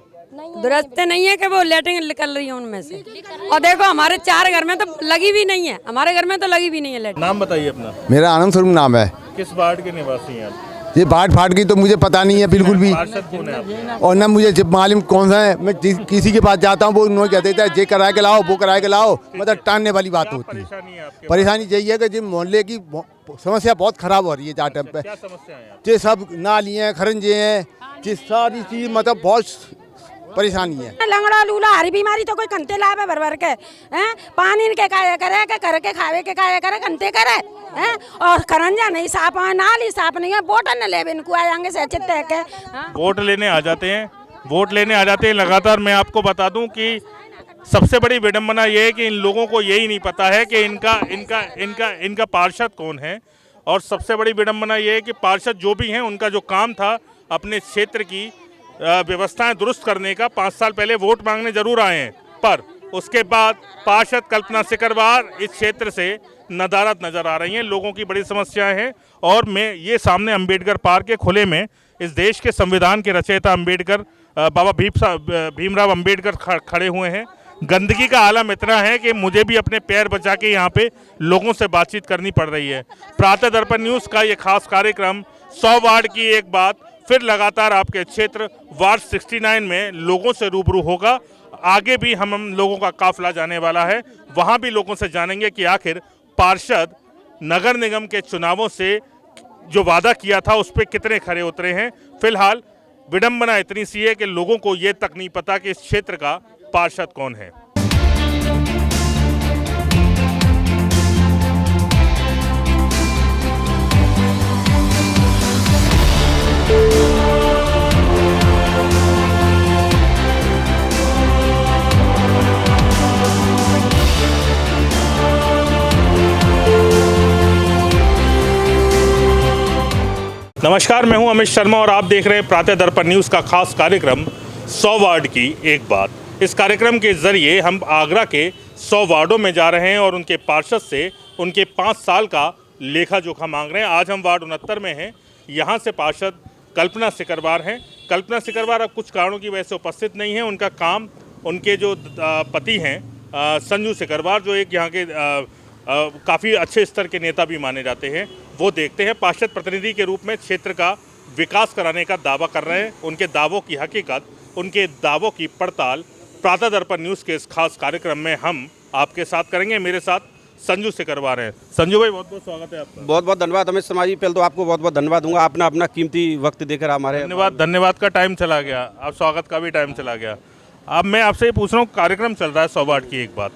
दुरुस्त नहीं है कि वो लेटरिन निकल रही है उनमें से। और देखो हमारे 4 घर में तो लगी भी नहीं है, हमारे घर में तो लगी भी नहीं है लेटरिन। नाम बताइए अपना। मेरा आनंद स्वरूप नाम है। किस वार्ड के निवासी हैं आप? ये बाट फाट की तो मुझे पता नहीं है बिल्कुल भी, पार्षद कौन है आपके? और ना मुझे जब मालूम कौन सा है। मैं किसी के पास जाता हूँ वो उन्होंने कहते थे ये करा के लाओ, वो करा के लाओ, मतलब टालने वाली बात होती है। परेशानी यही है कि जिन मोहल्ले की समस्या बहुत खराब हो रही है जहाँ टाइम पे। क्या समस्या है? ये सब नाली हैं, खरंजे हैं, ये सारी चीज मतलब बहुत परेशानी है। लंगड़ा लूला हरी बीमारी तो कोई कंते लावे भर भर के हैं, पानी के खाया करे के करके खावे के खाया करे कंते करे हैं, और खरंजा नहीं साफ है, नाली साफ नहीं है, वोट न ले इनको आएंगे से चित्त है के वोट लेने आ जाते हैं, वोट लेने आ जाते हैं लगातार। मैं आपको बता दूं कि सबसे बड़ी विडंबना ये है कि इन लोगों को यही नहीं पता है कि इनका पार्षद कौन है। और सबसे बड़ी विडंबना ये है कि पार्षद जो भी हैं उनका जो काम था अपने क्षेत्र की व्यवस्थाएं दुरुस्त करने का, 5 साल पहले वोट मांगने जरूर आए हैं, पर उसके बाद पार्षद कल्पना सिकरवार इस क्षेत्र से नदारद नजर आ रही हैं। लोगों की बड़ी समस्याएं हैं। और मैं ये सामने अंबेडकर पार्क के खुले में इस देश के संविधान के रचयिता अंबेडकर बाबा भीमराव अंबेडकर खड़े हुए हैं। गंदगी का आलम इतना है कि मुझे भी अपने पैर बचा के यहाँ पे लोगों से बातचीत करनी पड़ रही है। प्रातः दर्पण न्यूज़ का ये खास कार्यक्रम 100 वार्ड की एक बात फिर लगातार आपके क्षेत्र वार्ड 69 में लोगों से रूबरू होगा। आगे भी हम लोगों का काफिला जाने वाला है, वहां भी लोगों से जानेंगे कि आखिर पार्षद नगर निगम के चुनावों से जो वादा किया था उस पर कितने खरे उतरे हैं। फिलहाल विडंबना इतनी सी है कि लोगों को ये तक नहीं पता कि इस क्षेत्र का पार्षद कौन है। नमस्कार, मैं हूं अमित शर्मा और आप देख रहे हैं प्रातः दर्पण न्यूज़ का खास कार्यक्रम 100 वार्ड की एक बात। इस कार्यक्रम के जरिए हम आगरा के 100 वार्डों में जा रहे हैं और उनके पार्षद से उनके 5 साल का लेखा जोखा मांग रहे हैं। आज हम वार्ड 69 में हैं। यहाँ से पार्षद कल्पना सिकरवार हैं। कल्पना सिकरवार अब कुछ कारणों की वजह से उपस्थित नहीं है। उनका काम उनके जो पति हैं संजू सिकरवार, जो एक यहाँ के काफ़ी अच्छे स्तर के नेता भी माने जाते हैं, वो देखते हैं। पार्षद प्रतिनिधि के रूप में क्षेत्र का विकास कराने का दावा कर रहे हैं। उनके दावों की हकीकत, उनके दावों की पड़ताल प्रातः दर्पण न्यूज़ के इस खास कार्यक्रम में हम आपके साथ करेंगे। मेरे साथ संजू सिकरवार हैं। संजू भाई, बहुत बहुत स्वागत है आपका। बहुत बहुत धन्यवाद अमित शर्मा जी। पहले तो आपको बहुत बहुत धन्यवाद दूंगा, आपने अपना कीमती वक्त देकर हमारे। धन्यवाद का टाइम चला गया, अब स्वागत का भी टाइम चला गया। अब मैं आपसे ये पूछ रहा हूँ, कार्यक्रम चल रहा है 100 वार्ड की एक बात,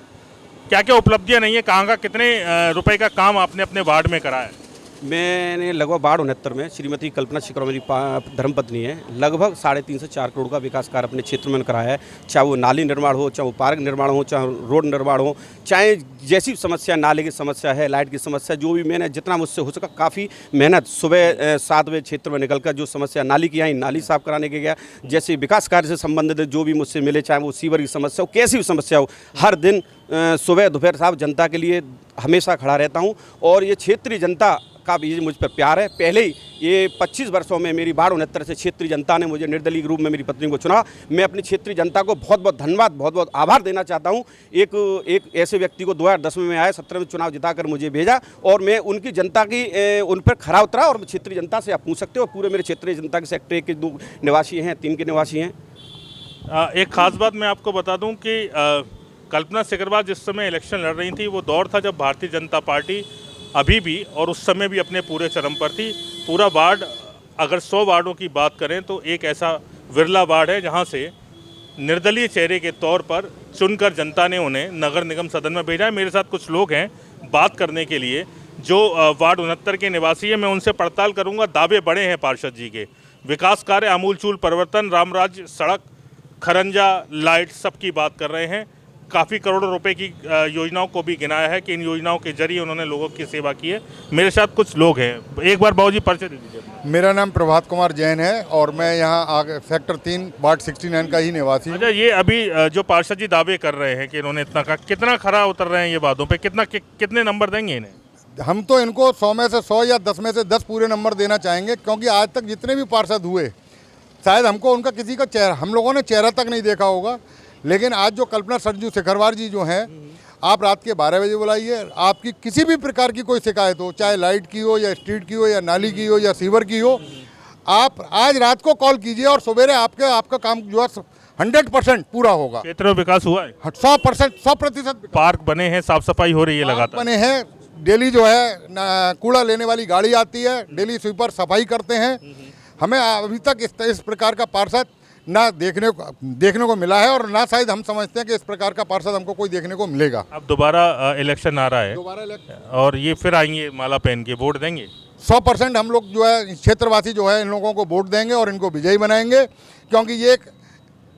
क्या क्या उपलब्धियां नहीं है, कहाँ का कितने रुपए का काम आपने अपने वार्ड में कराया है? मैंने लगभग वार्ड 69 में श्रीमती कल्पना सिकरवार मेरी धर्मपत्नी है, लगभग 3.5 से 4 करोड़ का विकास कार्य अपने क्षेत्र में कराया है। चाहे वो नाली निर्माण हो, चाहे वो पार्क निर्माण हो, चाहे रोड निर्माण हो, चाहे जैसी समस्या, नाले की समस्या है, लाइट की समस्या, जो भी मैंने जितना मुझसे हो सका काफ़ी मेहनत, सुबह 7 बजे क्षेत्र में निकलकर जो समस्या नाली की आई, नाली साफ कराने के गया। जैसे विकास कार्य से संबंधित जो भी मुझसे मिले, चाहे वो सीवर की समस्या हो, कैसी भी समस्या हो, हर दिन सुबह दोपहर साहब जनता के लिए हमेशा खड़ा रहता हूं। और ये क्षेत्रीय जनता का भी मुझ पर प्यार है। पहले ही ये 25 वर्षों में मेरी वार्ड 69 से क्षेत्रीय जनता ने मुझे निर्दलीय रूप में मेरी पत्नी को चुना। मैं अपनी क्षेत्रीय जनता को बहुत बहुत धन्यवाद, बहुत बहुत आभार देना चाहता हूं। एक ऐसे व्यक्ति को 2010 में आया, 17 में चुनाव जिताकर मुझे भेजा और मैं उनकी जनता की उन पर खरा उतरा। और क्षेत्रीय जनता से आप पूछ सकते हो, पूरे मेरे क्षेत्रीय जनता के सेक्टर 1 के 2 निवासी हैं, 3 के निवासी हैं। एक खास बात मैं आपको बता दूं कि कल्पना सिकरवार जिस समय इलेक्शन लड़ रही थी वो दौर था जब भारतीय जनता पार्टी अभी भी और उस समय भी अपने पूरे चरम पर थी। पूरा वार्ड, अगर 100 वार्डों की बात करें तो एक ऐसा विरला वार्ड है जहां से निर्दलीय चेहरे के तौर पर चुनकर जनता ने उन्हें नगर निगम सदन में भेजा है। मेरे साथ कुछ लोग हैं बात करने के लिए जो वार्ड 69 के निवासी हैं। मैं उनसे पड़ताल करूंगा। दावे बड़े हैं पार्षद जी के, विकास कार्य, आमूलचूल परिवर्तन, रामराज सड़क, खरंजा लाइट, सबकी बात कर रहे हैं। काफ़ी करोड़ों रुपए की योजनाओं को भी गिनाया है कि इन योजनाओं के जरिए उन्होंने लोगों की सेवा की है। मेरे साथ कुछ लोग हैं। एक बार बाबूजी परिचय दे दीजिए। मेरा नाम प्रभात कुमार जैन है और मैं यहाँ आगे सेक्टर 3 वार्ड 69 का ही निवासी हूँ। अच्छा, ये अभी जो पार्षद जी दावे कर रहे हैं कि इन्होंने इतना का, कितना खरा उतर रहे हैं ये बातों पे, कितने नंबर देंगे इन्हें? हम तो इनको 100 में से 100 या 10 में से 10 पूरे नंबर देना चाहेंगे, क्योंकि आज तक जितने भी पार्षद हुए शायद हमको उनका किसी का चेहरा, हम लोगों ने चेहरा तक नहीं देखा होगा। लेकिन आज जो कल्पना संजू सिकरवार जी जो हैं, आप रात के 12 बजे बुलाइए, आपकी किसी भी प्रकार की कोई शिकायत हो, चाहे लाइट की हो या स्ट्रीट की हो या नाली की हो या सीवर की हो, आप आज रात को कॉल कीजिए और सवेरे आपका काम जो है 100% पूरा होगा। क्षेत्र में विकास हुआ है 100%। पार्क बने हैं, साफ सफाई हो रही है लगातार बने हैं, डेली जो है कूड़ा लेने वाली गाड़ी आती है, डेली स्वीपर सफाई करते हैं। हमें अभी तक इस प्रकार का पार्षद ना देखने को मिला है और ना शायद हम समझते हैं कि इस प्रकार का पार्षद हमको कोई देखने को मिलेगा। अब दोबारा इलेक्शन आ रहा है और ये फिर आएंगे माला पहन के, वोट देंगे? 100% हम लोग जो है क्षेत्रवासी जो है इन लोगों को वोट देंगे और इनको विजयी बनाएंगे, क्योंकि ये एक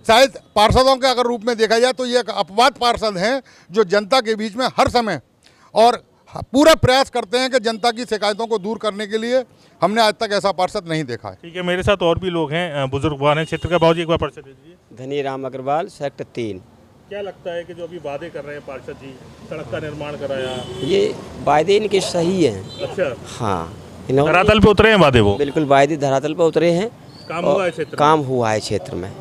शायद पार्षदों के अगर रूप में देखा जाए तो ये एक अपवाद पार्षद हैं जो जनता के बीच में हर समय और पूरा प्रयास करते हैं कि जनता की शिकायतों को दूर करने के लिए। हमने आज तक ऐसा पार्षद नहीं देखा है। ठीक है, मेरे साथ और भी लोग हैं, बुजुर्गवान हैं क्षेत्र का। बाबूजी एक बार परिचय दे दीजिए। धनीराम अग्रवाल, सेक्टर 3। क्या लगता है कि जो अभी वादे कर रहे हैं पार्षद जी, सड़क का निर्माण कराया, ये वादे इनके सही हैं? अच्छा, हाँ, धरातल पे उतरे हैं वादे? वो बिल्कुल वादे धरातल पे उतरे हैं। काम हुआ है क्षेत्र? काम हुआ है क्षेत्र में,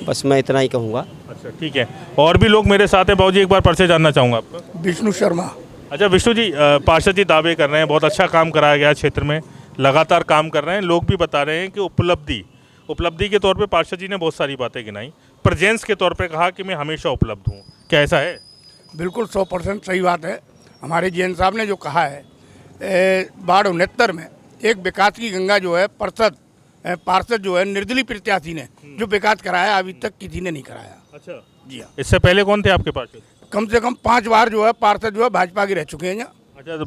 बस मैं इतना ही कहूँगा। अच्छा, ठीक है। और भी लोग मेरे साथ हैं। बाबूजी एक बार परिचय जानना चाहूँगा आपका। विष्णु शर्मा। अच्छा विष्णु जी, पार्षद जी दावे कर रहे हैं बहुत अच्छा काम कराया गया क्षेत्र में, लगातार काम कर रहे हैं। लोग भी बता रहे हैं कि उपलब्धि के तौर पे पार्षद जी ने बहुत सारी बातें गिनाई, प्रेजेंस के तौर पे कहा कि मैं हमेशा उपलब्ध हूँ। क्या ऐसा है? बिल्कुल 100% सही बात है। हमारे जैन साहब ने जो कहा है, वार्ड 69 में एक विकास की गंगा जो है पार्षद जो है निर्दलीय प्रत्याशी ने जो विकास कराया, अभी तक किसी ने नहीं कराया। अच्छा जी हाँ। इससे पहले कौन थे आपके पार्षद? कम से कम 5 बार जो है पार्षद जो है भाजपा के रह चुके हैं यहाँ। अच्छा, तो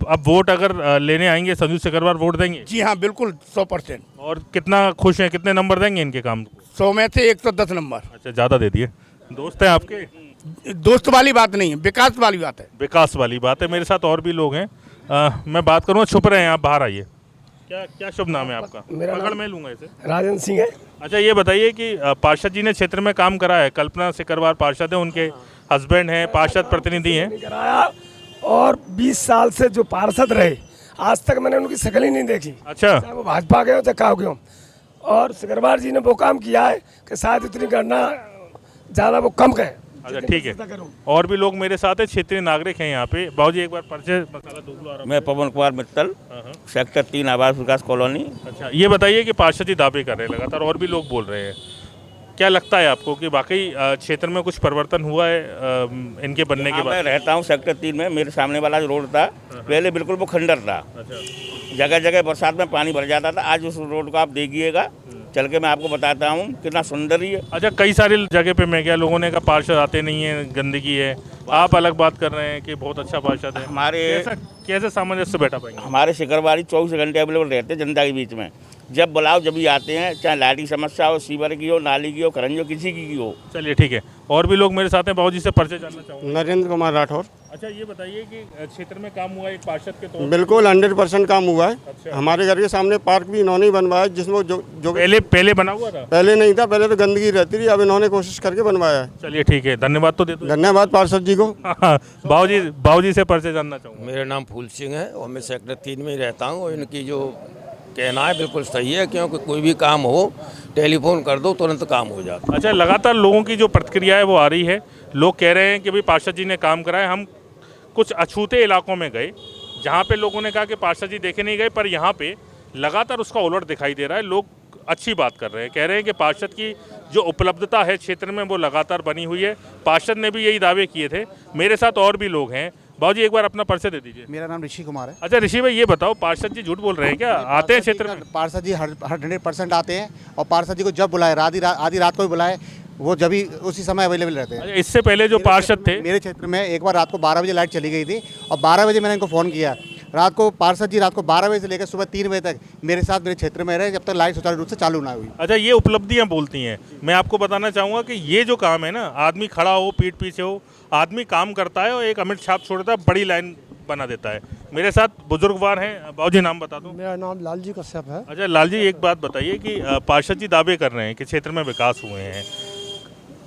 अब वोट अगर लेने आएंगे संजू सिकरवार, वोट देंगे? जी हाँ, बिल्कुल 100%। और कितना खुश हैं, कितने नंबर देंगे इनके काम को? 100 में से 110 नंबर। अच्छा, ज़्यादा दे दिए। दोस्त हैं आपके? दोस्त वाली बात नहीं है, विकास वाली बात है। विकास वाली बात है। मेरे साथ और भी लोग हैं, मैं बात करूँगा। छुप रहे हैं आप, बाहर आइए। क्या शुभ नाम है आपका? पकड़ में लूँगा इसे। राजन सिंह है। अच्छा, ये बताइए कि पार्षद जी ने क्षेत्र में काम करा है, कल्पना सिकरवार पार्षद है, उनके हस्बैंड हैं, पार्षद प्रतिनिधि हैं। कराया और 20 साल से जो पार्षद रहे, आज तक मैंने उनकी शक्ल ही नहीं देखी। अच्छा, चाहे वो भाजपा के हो चाहे का हो। और सिकरवार जी ने वो काम किया है कि शायद इतनी गणना ज़्यादा वो कम कहे। अच्छा, ठीक है। और भी लोग मेरे साथ हैं, क्षेत्रीय नागरिक हैं यहाँ पे। बाबूजी एक बार परिचय मसाला दूध। मैं पवन कुमार मित्तल, सेक्टर 3 आवास विकास कॉलोनी। अच्छा, ये बताइए कि पार्षद जी दावे कर रहे हैं लगातार, और भी लोग बोल रहे हैं, क्या लगता है आपको कि वाकई क्षेत्र में कुछ परिवर्तन हुआ है इनके बनने के बाद? मैं रहता हूँ सेक्टर 3 में। मेरे सामने वाला जो रोड था पहले बिल्कुल वो खंडर था। जगह जगह बरसात में पानी भर जाता था। आज उस रोड को आप देखिएगा, चल के मैं आपको बताता हूँ कितना सुंदर ही है। अच्छा, कई सारी जगह पे मैं गया, लोगों ने कहा पार्षद आते नहीं है, गंदगी है। आप अलग बात कर रहे हैं कि बहुत अच्छा पार्षद है। हमारे कैसे सामंजस्य बैठा पाएंगे? हमारे सिकरवारी 24 घंटे अवेलेबल रहते हैं जनता के बीच में। जब बुलाओ जब भी आते हैं, चाहे लाइट की समस्या हो, सीवर की हो, नाली की हो, खरंजो किसी की हो। चलिए, ठीक है। और भी लोग मेरे साथ हैं, बाबूजी से परिचय जानना चाहूँगा। नरेंद्र कुमार राठौर। अच्छा, ये बताइए कि क्षेत्र में काम हुआ एक पार्षद के तौर पर? बिल्कुल 100% काम हुआ है। अच्छा। हमारे घर के सामने पार्क भी इन्होंने ही बनवाया, जिसमें जो पहले बना हुआ था? पहले नहीं था, पहले तो गंदगी रहती थी, अब इन्होंने कोशिश करके बनवाया है। चलिए, ठीक है, धन्यवाद तो दे दो। धन्यवाद पार्षद जी को। बाबूजी से परिचय जानना चाहूँगा। मेरा नाम फूल सिंह है और मैं सेक्टर 3 में ही रहता हूँ। और इनकी जो कहना है बिल्कुल सही है, क्योंकि कोई भी काम हो टेलीफोन कर दो, तुरंत काम हो जाता है। अच्छा, लगातार लोगों की जो प्रतिक्रिया है वो आ रही है। लोग कह रहे हैं कि भाई पार्षद जी ने काम कराया। हम कुछ अछूते इलाकों में गए जहाँ पे लोगों ने कहा कि पार्षद जी देखे नहीं गए, पर यहाँ पे लगातार उसका उलट दिखाई दे रहा है। लोग अच्छी बात कर रहे हैं, कह रहे हैं कि पार्षद की जो उपलब्धता है क्षेत्र में वो लगातार बनी हुई है। पार्षद ने भी यही दावे किए थे। मेरे साथ और भी लोग हैं। बाबूजी एक बार अपना परिचय दे दीजिए। मेरा नाम ऋषि कुमार है। अच्छा ऋषि भाई, ये बताओ पार्षद जी झूठ बोल रहे हैं क्या? आते हैं क्षेत्र में? पार्षद जी 100% आते हैं और पार्षद जी को जब बुलाए, आधी रात को भी बुलाए, वो जब भी उसी समय अवेलेबल रहते हैं। इससे पहले जो पार्षद थे, मेरे क्षेत्र में एक बार रात को 12 बजे लाइट चली गई थी और 12 बजे मैंने इनको फ़ोन किया। रात को पार्षद जी रात को 12 बजे से लेकर सुबह 3 बजे तक मेरे साथ मेरे क्षेत्र में रहे जब तक लाइट सुचारू रूप से चालू ना हुई। अच्छा, ये उपलब्धियां बोलती हैं। मैं आपको बताना चाहूँगा कि ये जो काम है ना, आदमी खड़ा हो, पीठ पीछे हो, आदमी काम करता है और एक अमिट छाप छोड़ता है, बड़ी लाइन बना देता है। मेरे साथ बुजुर्गवार हैं। बाबूजी नाम बता दो। मेरा नाम लालजी कश्यप है। अच्छा लाल जी, एक बात बताइए कि पार्षद जी दावे कर रहे हैं कि क्षेत्र में विकास हुए हैं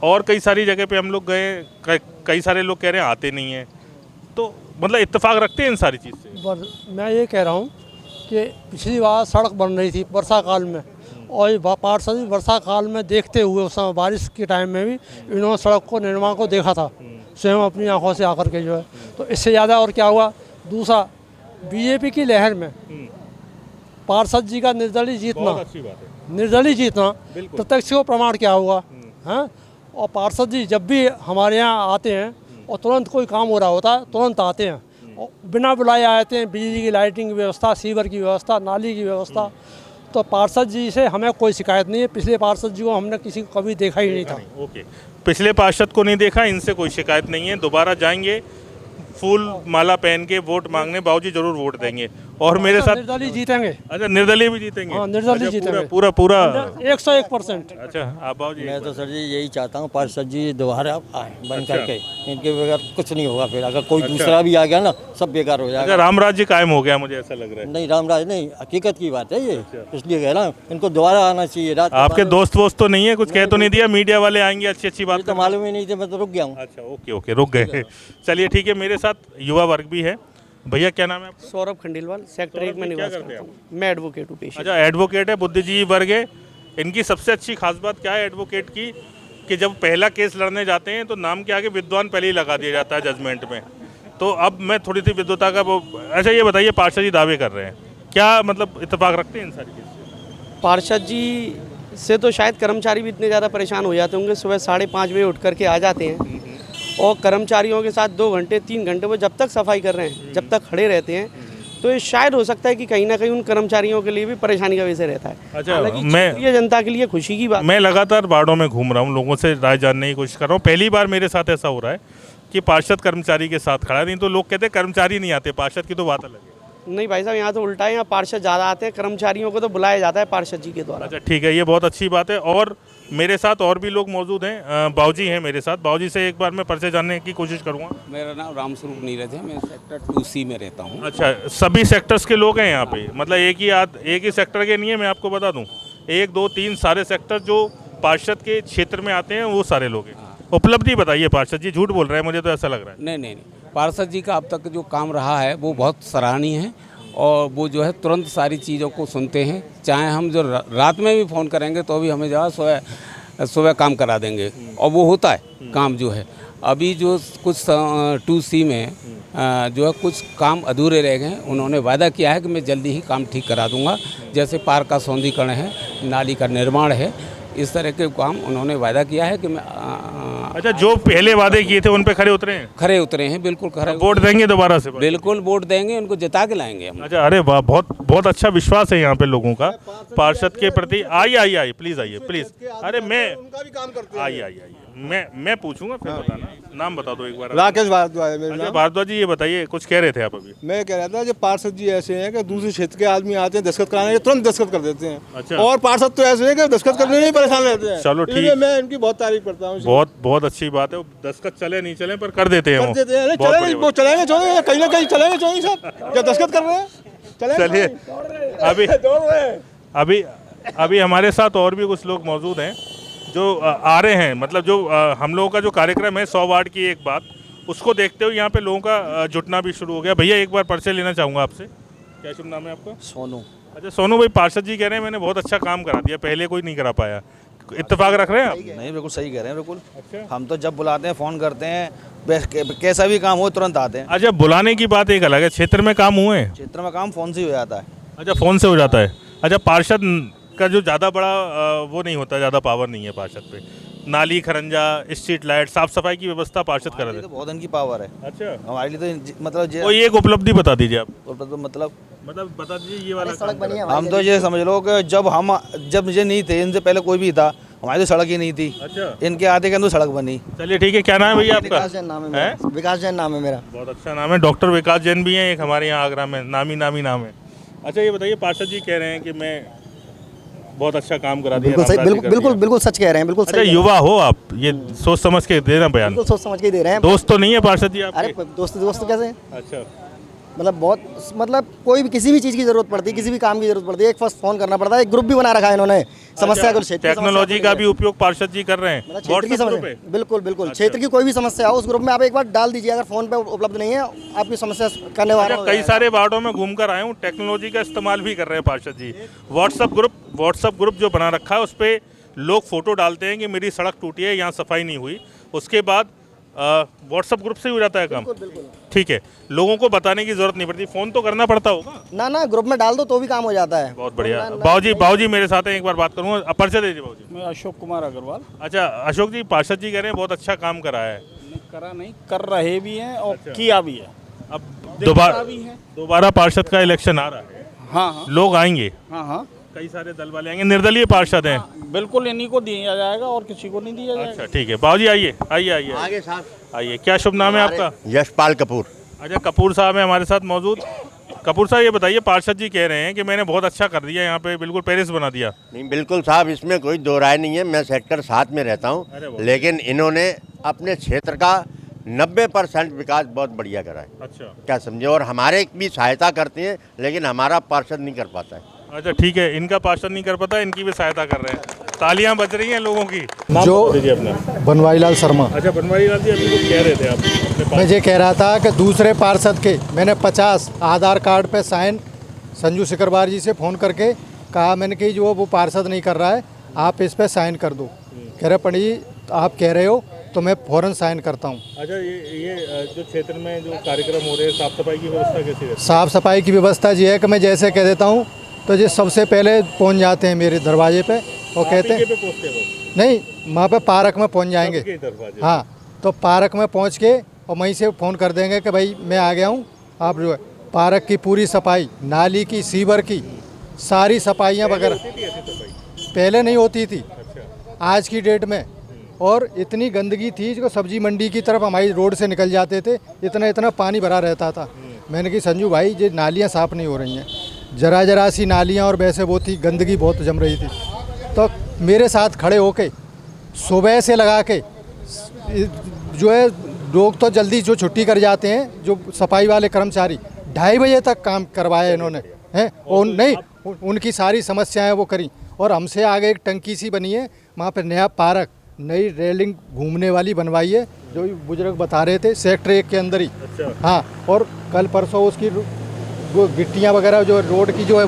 और कई सारी जगह पे हम लोग गए, कई सारे लोग कह रहे हैं आते नहीं हैं, तो मतलब इत्तेफाक रखते हैं इन सारी चीज़ से? मैं ये कह रहा हूँ कि पिछली बार सड़क बन रही थी वर्षा काल में, और पार्षद जी वर्षा काल में देखते हुए उस समय बारिश के टाइम में भी इन्होंने सड़क को निर्माण को देखा था स्वयं अपनी आंखों से आकर के जो है। तो इससे ज़्यादा और क्या हुआ? दूसरा, बीजेपी की लहर में पार्षद जी का निर्दलीय जीतना, निर्दलीय जीतना प्रत्यक्ष को प्रमाण क्या हुआ है। और पार्षद जी जब भी हमारे यहाँ आते हैं और तुरंत कोई काम हो रहा होता है तुरंत आते हैं और बिना बुलाए आते हैं। बिजली की लाइटिंग की व्यवस्था, सीवर की व्यवस्था, नाली की व्यवस्था, तो पार्षद जी से हमें कोई शिकायत नहीं है। पिछले पार्षद जी को हमने किसी को कभी देखा ही नहीं था। ओके, पिछले पार्षद को नहीं देखा, इनसे कोई शिकायत नहीं है। दोबारा जाएंगे फूल माला पहन के वोट मांगने, बाबूजी जरूर वोट देंगे। और मेरे साथ निर्दलीय जीतेंगे। अच्छा, निर्दलीय भी जीतेंगे? हाँ, निर्दलीय जीतेंगे पूरा 101%। अच्छा, आप बाबूजी? मैं तो सर जी यही चाहता हूँ पार्षद जी दोबारा आए बन करके, इनके बगैर कुछ नहीं होगा। फिर अगर कोई दूसरा भी आ गया ना, सब बेकार हो जाएगा। राम राज्य कायम हो गया, मुझे ऐसा लग रहा है। नहीं, रामराज नहीं, हकीकत की बात है ये, इसलिए कह रहा हूँ इनको दोबारा आना चाहिए। आपके दोस्त वोस्त तो नहीं है? कुछ कह तो नहीं दिया मीडिया वाले आएंगे अच्छी बात? तो मालूम ही नहीं थे, मैं तो रुक गया हूँ। अच्छा, ओके, रुक गए। चलिए ठीक है। मेरे साथ युवा वर्ग भी है। भैया क्या नाम है आपका? सौरभ खंडेलवाल, सेक्टर 1 में निवास करता हूँ। मैं एडवोकेट हूँ पेशे। अच्छा, एडवोकेट है, बुद्धिजीवी वर्ग है। इनकी सबसे अच्छी खास बात क्या है एडवोकेट की, कि जब पहला केस लड़ने जाते हैं तो नाम के आगे विद्वान पहले ही लगा दिया जाता है जजमेंट में। तो अब मैं थोड़ी सी विद्वता का वो, अच्छा ये बताइए, पार्षद जी दावे कर रहे हैं, क्या मतलब इत्तेफाक रखते हैं इन सारी चीज़? पार्षद जी से तो शायद कर्मचारी भी इतने ज़्यादा परेशान हो जाते होंगे, सुबह 5:30 बजे उठ करके आ जाते हैं और कर्मचारियों के साथ 2 घंटे 3 घंटे वो जब तक सफाई कर रहे हैं, जब तक खड़े रहते हैं, तो ये शायद हो सकता है कि कहीं ना कहीं उन कर्मचारियों के लिए भी परेशानी का विषय रहता है। अच्छा, मैं जनता के लिए खुशी की बात। मैं लगातार वार्डों में घूम रहा हूँ, लोगों से राय जानने की कोशिश कर रहा हूँ। पहली बार मेरे साथ ऐसा हो रहा है कि पार्षद कर्मचारी के साथ खड़ा, नहीं तो लोग कहते हैं कर्मचारी नहीं आते, पार्षद की तो बात अलग है। नहीं भाई साहब, यहाँ तो उल्टा है, यहाँ पार्षद ज़्यादा आते हैं, कर्मचारियों को तो बुलाया जाता है पार्षद जी के द्वारा। अच्छा ठीक है, ये बहुत अच्छी बात है। और मेरे साथ और भी लोग मौजूद हैं। बाबूजी हैं मेरे साथ। बाबूजी से एक बार मैं परिचय जानने की कोशिश करूँगा। मेरा नाम रामस्वरूप नीरज है, मैं सेक्टर 2C में रहता हूँ। अच्छा, सभी सेक्टर्स के लोग हैं यहाँ पे? मतलब एक ही सेक्टर के नहीं है, मैं आपको बता दूँ, 1 2 3 सारे सेक्टर जो पार्षद के क्षेत्र में आते हैं वो सारे लोग हैं। उपलब्धि बताइए पार्षद जी, झूठ बोल रहे हैं, मुझे तो ऐसा लग रहा है। नहीं, पार्षद जी का अब तक जो काम रहा है वो बहुत सराहनीय है और वो जो है तुरंत सारी चीज़ों को सुनते हैं। चाहे हम जो रात में भी फ़ोन करेंगे तो भी हमें जो है सुबह काम करा देंगे और वो होता है काम जो है। अभी जो कुछ 2C में जो है कुछ काम अधूरे रह गए, उन्होंने वादा किया है कि मैं जल्दी ही काम ठीक करा दूंगा। जैसे पार्क का सौंदर्यीकरण है, नाली का निर्माण है, इस तरह के काम उन्होंने वादा किया है कि मैं अच्छा, जो पहले वादे किए थे उन पे खरे उतरे हैं? खरे उतरे हैं, बिल्कुल खरे। वोट देंगे दोबारा से? बिल्कुल वोट देंगे, उनको जिता के लाएंगे हम। अच्छा, अरे वाह, बहुत अच्छा विश्वास है यहाँ पे लोगों का पार्षद के प्रति। आइए प्लीज, आइए प्लीज। अरे आइए मैं पूछूंगा, फिर बताना। नाम बता दो एक बार। राकेश भारद्वाज। अच्छा भारद्वाज जी, ये बताइए, कुछ कह रहे थे आप अभी? मैं कह रहा था जो पार्षद जी ऐसे हैं कि दूसरे क्षेत्र के आदमी आते हैं दस्तखत कराने, तुरंत दस्तखत कर देते हैं। अच्छा। और पार्षद तो ऐसे हैं कि दस्तखत करने में परेशान रहते हैं। चलो ठीक, मैं इनकी बहुत तारीफ करता हूँ। बहुत अच्छी बात है। दस्तखत चले नहीं चले पर कर देते हैं वो। चलेंगे कहीं ना कहीं चलेंगे साहब, जब दस्तखत कर रहे हैं। चलिए, अभी हमारे साथ और भी कुछ लोग मौजूद हैं जो आ रहे हैं। मतलब जो हम लोगों का जो कार्यक्रम है 100 वार्ड की एक बात, उसको देखते हुए यहाँ पे लोगों का जुटना भी शुरू हो गया। भैया एक बार परिचय लेना चाहूँगा आपसे। क्या शुभ नाम है आपका? सोनू। अच्छा सोनू भाई, पार्षद जी कह रहे हैं मैंने बहुत अच्छा काम करा दिया, पहले कोई नहीं करा पाया, इत्तेफाक रख रहे हैं आप? नहीं, बिल्कुल सही कह रहे हैं, बिल्कुल। अच्छा। हम तो जब बुलाते हैं, फ़ोन करते हैं, कैसा भी काम हो तुरंत आते हैं। अच्छा, बुलाने की बात एक अलग है, क्षेत्र में काम हुए हैं? क्षेत्र में काम फ़ोन से ही हो जाता है। अच्छा, फ़ोन से हो जाता है। अच्छा, पार्षद का जो ज़्यादा बड़ा वो नहीं होता, ज़्यादा पावर नहीं है पार्षद पे। नाली खरंजा, स्ट्रीट लाइट, साफ सफाई की व्यवस्था पार्षद कर रहे तो बहुत उनकी पावर है। अच्छा, हमारे लिए तो मतलब कोई एक उपलब्धि बता दीजिए आप। मतलब बता दीजिए ये वाला सड़क बनी है। हम तो ये समझ लो कि जब मुझे नहीं थे, इनसे पहले कोई भी था, हमारी तो सड़क ही नहीं थी। अच्छा, इनके आते के अंदर सड़क बनी। चलिए ठीक है, क्या नाम है भैया आपका? विकास जैन नाम है। विकास जैन नाम है मेरा। बहुत अच्छा नाम है, डॉक्टर विकास जैन भी हैं एक हमारे यहाँ आगरा में, नामी नाम है। अच्छा ये बताइए, पार्षद जी कह रहे हैं कि मैं बहुत अच्छा काम करा दिया। बिल्कुल सच कह रहे हैं, बिल्कुल। अच्छा, युवा हो आप, ये सोच समझ के दे रहे हैं बयान। सोच समझ के दे रहे हैं। दोस्त तो नहीं है पार्षद जी आपके? अरे दोस्त कैसे? अच्छा, मतलब कोई भी किसी भी चीज़ की जरूरत पड़ती है, किसी भी काम की जरूरत पड़ती है, एक फर्स्ट फोन करना पड़ता है। एक ग्रुप भी बना रखा है इन्होंने समस्या को। टेक्नोलॉजी का भी उपयोग पार्षद जी कर रहे हैं। क्षेत्र की समस्या, बिल्कुल क्षेत्र की कोई भी समस्या हो, उस ग्रुप में आप एक बार डाल दीजिए। अगर फोन पे उपलब्ध नहीं है, आपकी समस्या करने वाला कई सारे वार्डों में घूम कर आए हूँ, टेक्नोलॉजी का इस्तेमाल भी कर रहे हैं पार्षद जी। व्हाट्सएप ग्रुप जो बना रखा है, उस पर लोग फोटो डालते हैं कि मेरी सड़क टूटी है, यहाँ सफाई नहीं हुई, उसके बाद व्हाट्सएप ग्रुप से ही हो जाता है काम। ठीक है, लोगों को बताने की जरूरत नहीं पड़ती, फोन तो करना पड़ता होगा ना, ग्रुप में डाल दो तो भी काम हो जाता है। बहुत बढ़िया। बाबूजी मेरे साथ हैं, एक बार बात करूंगा, परिचय दीजिए बाबूजी। मैं अशोक कुमार अग्रवाल। अच्छा अशोक जी, पार्षद जी कह रहे हैं बहुत अच्छा काम करा है। नहीं कर रहे भी हैं और किया भी है। अब दोबारा पार्षद का इलेक्शन आ रहा है। हाँ, लोग आएंगे। हाँ, कई सारे दल वाले आएंगे, निर्दलीय पार्षद हैं। बिल्कुल इन्हीं को दिया जाएगा और किसी को नहीं दिया जाएगा। अच्छा ठीक है, बाबूजी आइए आगे साहब आइए। क्या शुभ नाम है आपका? यशपाल कपूर। अच्छा, कपूर साहब है हमारे साथ मौजूद। कपूर साहब ये बताइए, पार्षद जी कह रहे हैं कि मैंने बहुत अच्छा कर दिया, यहाँ पे बिल्कुल पेरिस बना दिया। नहीं बिल्कुल साहब, इसमें कोई दो राय नहीं है। मैं सेक्टर 7 में रहता हूँ, लेकिन इन्होंने अपने क्षेत्र का 90% विकास बहुत बढ़िया करा है। अच्छा, क्या समझे, और हमारे भी सहायता करते हैं, लेकिन हमारा पार्षद नहीं कर पाता है। अच्छा ठीक है, इनका पार्षद नहीं कर पाता, इनकी भी सहायता कर रहे हैं। तालियां बज रही हैं लोगों की। जो अपना बनवारी लाल शर्मा। अच्छा, बनवारी लाल जी अभी कुछ कह रहे थे आप? मैं ये कह रहा था कि दूसरे पार्षद के मैंने 50 आधार कार्ड पे साइन संजू सिकरवार जी से फ़ोन करके कहा, मैंने कि जो वो पार्षद नहीं कर रहा है, आप इस पे साइन कर दो। कह रहे पंडित जी आप कह रहे हो तो मैं फ़ौरन साइन करता हूँ। अच्छा, ये जो क्षेत्र में जो कार्यक्रम हो रहे हैं, साफ सफाई की व्यवस्था कैसी है? साफ़ सफाई की व्यवस्था ये है कि मैं जैसे कह देता हूँ तो ये सबसे पहले पहुँच जाते हैं मेरे दरवाजे पे और कहते हैं नहीं, वहाँ पे पार्क में पहुँच जाएंगे। हाँ, तो पार्क में पहुँच के और वहीं से फ़ोन कर देंगे कि भाई मैं आ गया हूँ। आप जो है पार्क की पूरी सफाई, नाली की, सीवर की सारी सफाइयाँ वगैरह पहले नहीं होती थी। आज की डेट में और इतनी गंदगी थी जो सब्जी मंडी की तरफ हमारी रोड से निकल जाते थे, इतना पानी भरा रहता था। मैंने कहा संजू भाई ये नालियाँ साफ़ नहीं हो रही हैं, जरा सी नालियाँ और वैसे वो थी, गंदगी बहुत जम रही थी। तो मेरे साथ खड़े होके सुबह से लगा के जो है, लोग तो जल्दी जो छुट्टी कर जाते हैं, जो सफाई वाले कर्मचारी 2:30 बजे तक काम करवाया इन्होंने हैं, और नहीं उनकी सारी समस्याएं वो करी। और हमसे आगे एक टंकी सी बनी है, वहाँ पे नया पार्क, नई रेलिंग घूमने वाली बनवाई है, जो बुजुर्ग बता रहे थे, सेक्टर 1 के अंदर ही। हाँ, और कल परसों उसकी वो गिट्टियाँ वगैरह जो रोड की जो है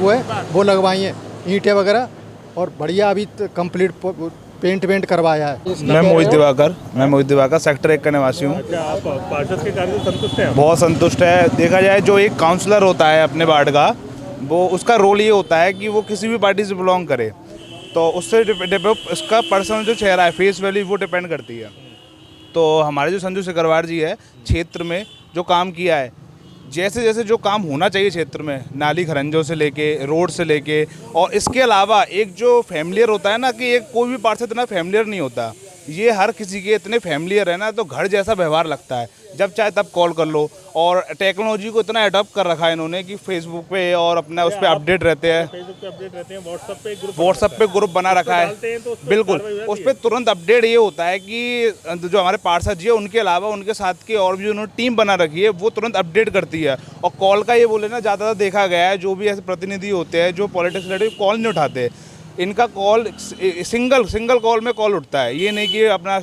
वो लगवाई हैं, ईंटें वगैरह, और बढ़िया अभी कंप्लीट पेंट करवाया है। मैं मोहित दिवाकर सेक्टर 1 का निवासी हूँ। अच्छा, आप पार्षद के कार्य से संतुष्ट हैं? बहुत संतुष्ट है। देखा जाए जो एक काउंसलर होता है अपने वार्ड का, वो उसका रोल ये होता है कि वो किसी भी पार्टी से बिलोंग करे, तो उससे उसका पर्सनल जो चेहरा है, फेस वैल्यू, वो डिपेंड करती है। तो हमारे जो संजू सिकरवार जी है, क्षेत्र में जो काम किया है, जैसे जैसे जो काम होना चाहिए क्षेत्र में, नाली खरंजों से लेके, रोड से लेके, और इसके अलावा एक जो फैमिलियर होता है ना, कि एक कोई भी पार्षद इतना फैमिलियर नहीं होता, ये हर किसी के इतने फैमिलियर है ना, तो घर जैसा व्यवहार लगता है, जब चाहे तब कॉल कर लो। और टेक्नोलॉजी को इतना अडॉप्ट कर रखा है इन्होंने कि फेसबुक पे और अपना उस पर अपडेट रहते हैं, व्हाट्सएप पे ग्रुप बना रखा है। बिल्कुल, उस पर तुरंत अपडेट ये होता है कि जो हमारे पार्षद जी है, उनके अलावा उनके साथ की और भी उन्होंने टीम बना रखी है, वो तुरंत अपडेट करती है। और कॉल का ये बोले ना, ज़्यादातर देखा गया है जो भी ऐसे प्रतिनिधि होते हैं जो पॉलिटिक्स रिलेटेड कॉल नहीं उठाते, इनका कॉल सिंगल कॉल में कॉल उठता है। ये नहीं कि अपना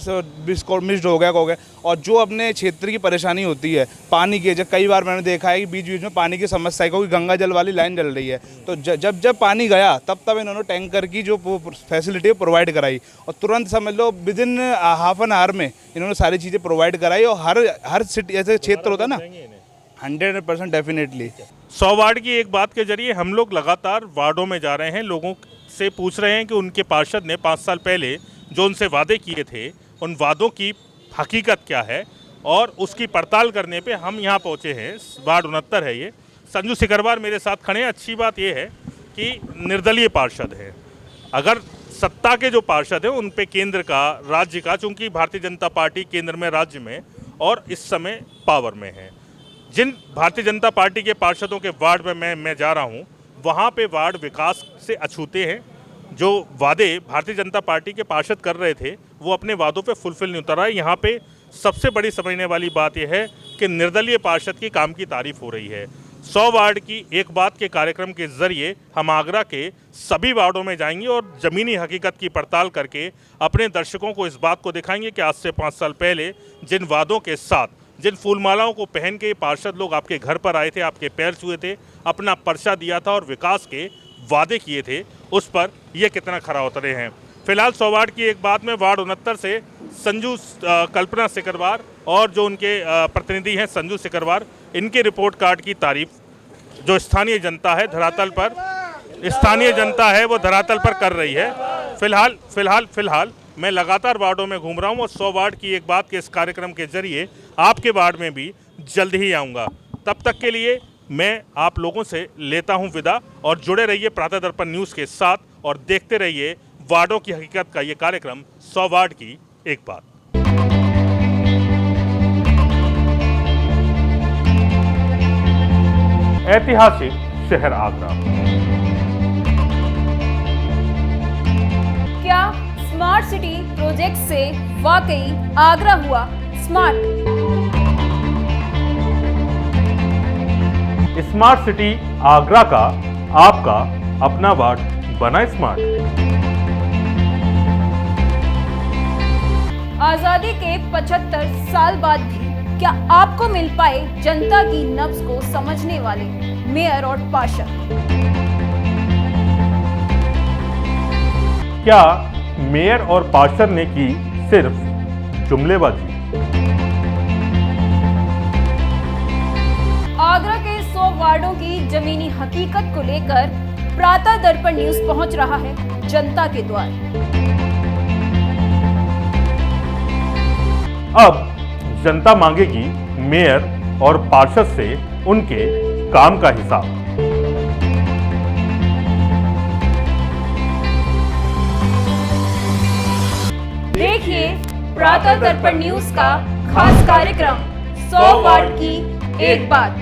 मिस्ड हो गया। और जो अपने क्षेत्र की परेशानी होती है पानी की, जब कई बार मैंने देखा है कि बीच बीच में पानी की समस्या है, क्योंकि गंगा जल वाली लाइन जल रही है, तो जब पानी गया तब इन्होंने टैंकर की जो फैसिलिटी प्रोवाइड कराई, और तुरंत समझ लो विदिन हाफ एन आवर में इन्होंने सारी चीज़ें प्रोवाइड कराई। और हर सिटी ऐसे क्षेत्र होता है ना, 100% डेफिनेटली। 100 वार्ड की एक बात के जरिए हम लोग लगातार वार्डों में जा रहे हैं, लोगों से पूछ रहे हैं कि उनके पार्षद ने 5 साल पहले जो उनसे वादे किए थे उन वादों की हकीकत क्या है, और उसकी पड़ताल करने पे हम यहाँ पहुँचे हैं। वार्ड 69 है ये। संजू सिकरवार मेरे साथ खड़े हैं। अच्छी बात ये है कि निर्दलीय पार्षद है। अगर सत्ता के जो पार्षद हैं उन पे केंद्र का, राज्य का, चूंकि भारतीय जनता पार्टी केंद्र में, राज्य में और इस समय पावर में है, जिन भारतीय जनता पार्टी के पार्षदों के वार्ड में मैं जा रहा हूं, वहां पे वार्ड विकास से अछूते हैं। जो वादे भारतीय जनता पार्टी के पार्षद कर रहे थे वो अपने वादों पे फुलफिल नहीं उतर रहा है। यहाँ पे सबसे बड़ी समझने वाली बात यह है कि निर्दलीय पार्षद की काम की तारीफ हो रही है। 100 वार्ड की एक बात के कार्यक्रम के जरिए हम आगरा के सभी वार्डों में जाएंगे और ज़मीनी हकीकत की पड़ताल करके अपने दर्शकों को इस बात को दिखाएंगे कि आज से 5 साल पहले जिन वादों के साथ, जिन फूलमालाओं को पहन के पार्षद लोग आपके घर पर आए थे, आपके पैर छुए थे, अपना पर्चा दिया था और विकास के वादे किए थे, उस पर ये कितना खरा उतरे हैं। फिलहाल 100 वार्ड की एक बात में वार्ड 69 से संजू कल्पना सिकरवार और जो उनके प्रतिनिधि हैं संजू सिकरवार, इनके रिपोर्ट कार्ड की तारीफ जो स्थानीय जनता है धरातल पर, स्थानीय जनता है वो धरातल पर कर रही है। फिलहाल मैं लगातार वार्डों में घूम रहा हूँ और 100 वार्ड की एक बात के इस कार्यक्रम के जरिए आपके वार्ड में भी जल्द ही आऊँगा। तब तक के लिए मैं आप लोगों से लेता हूँ विदा, और जुड़े रहिए प्रातः दर्पण न्यूज़ के साथ और देखते रहिए वार्डों की हकीकत का ये कार्यक्रम 100 वार्ड की एक बात। ऐतिहासिक शहर आगरा। क्या स्मार्ट सिटी प्रोजेक्ट से वाकई आगरा हुआ स्मार्ट? स्मार्ट सिटी आगरा का आपका अपना वार्ड बना स्मार्ट। आजादी के 75 साल बाद भी क्या आपको मिल पाए जनता की नब्ज को समझने वाले मेयर और पार्षद? क्या मेयर और पार्षद ने की सिर्फ जुमलेबाजी? आगरा के 100 वार्डों की जमीनी हकीकत को लेकर प्रातः दर्पण न्यूज पहुंच रहा है जनता के द्वार। अब जनता मांगेगी मेयर और पार्षद से उनके काम का हिसाब। देखिए प्रातः दर्पण न्यूज का खास कार्यक्रम 100 वार्ड की एक बात।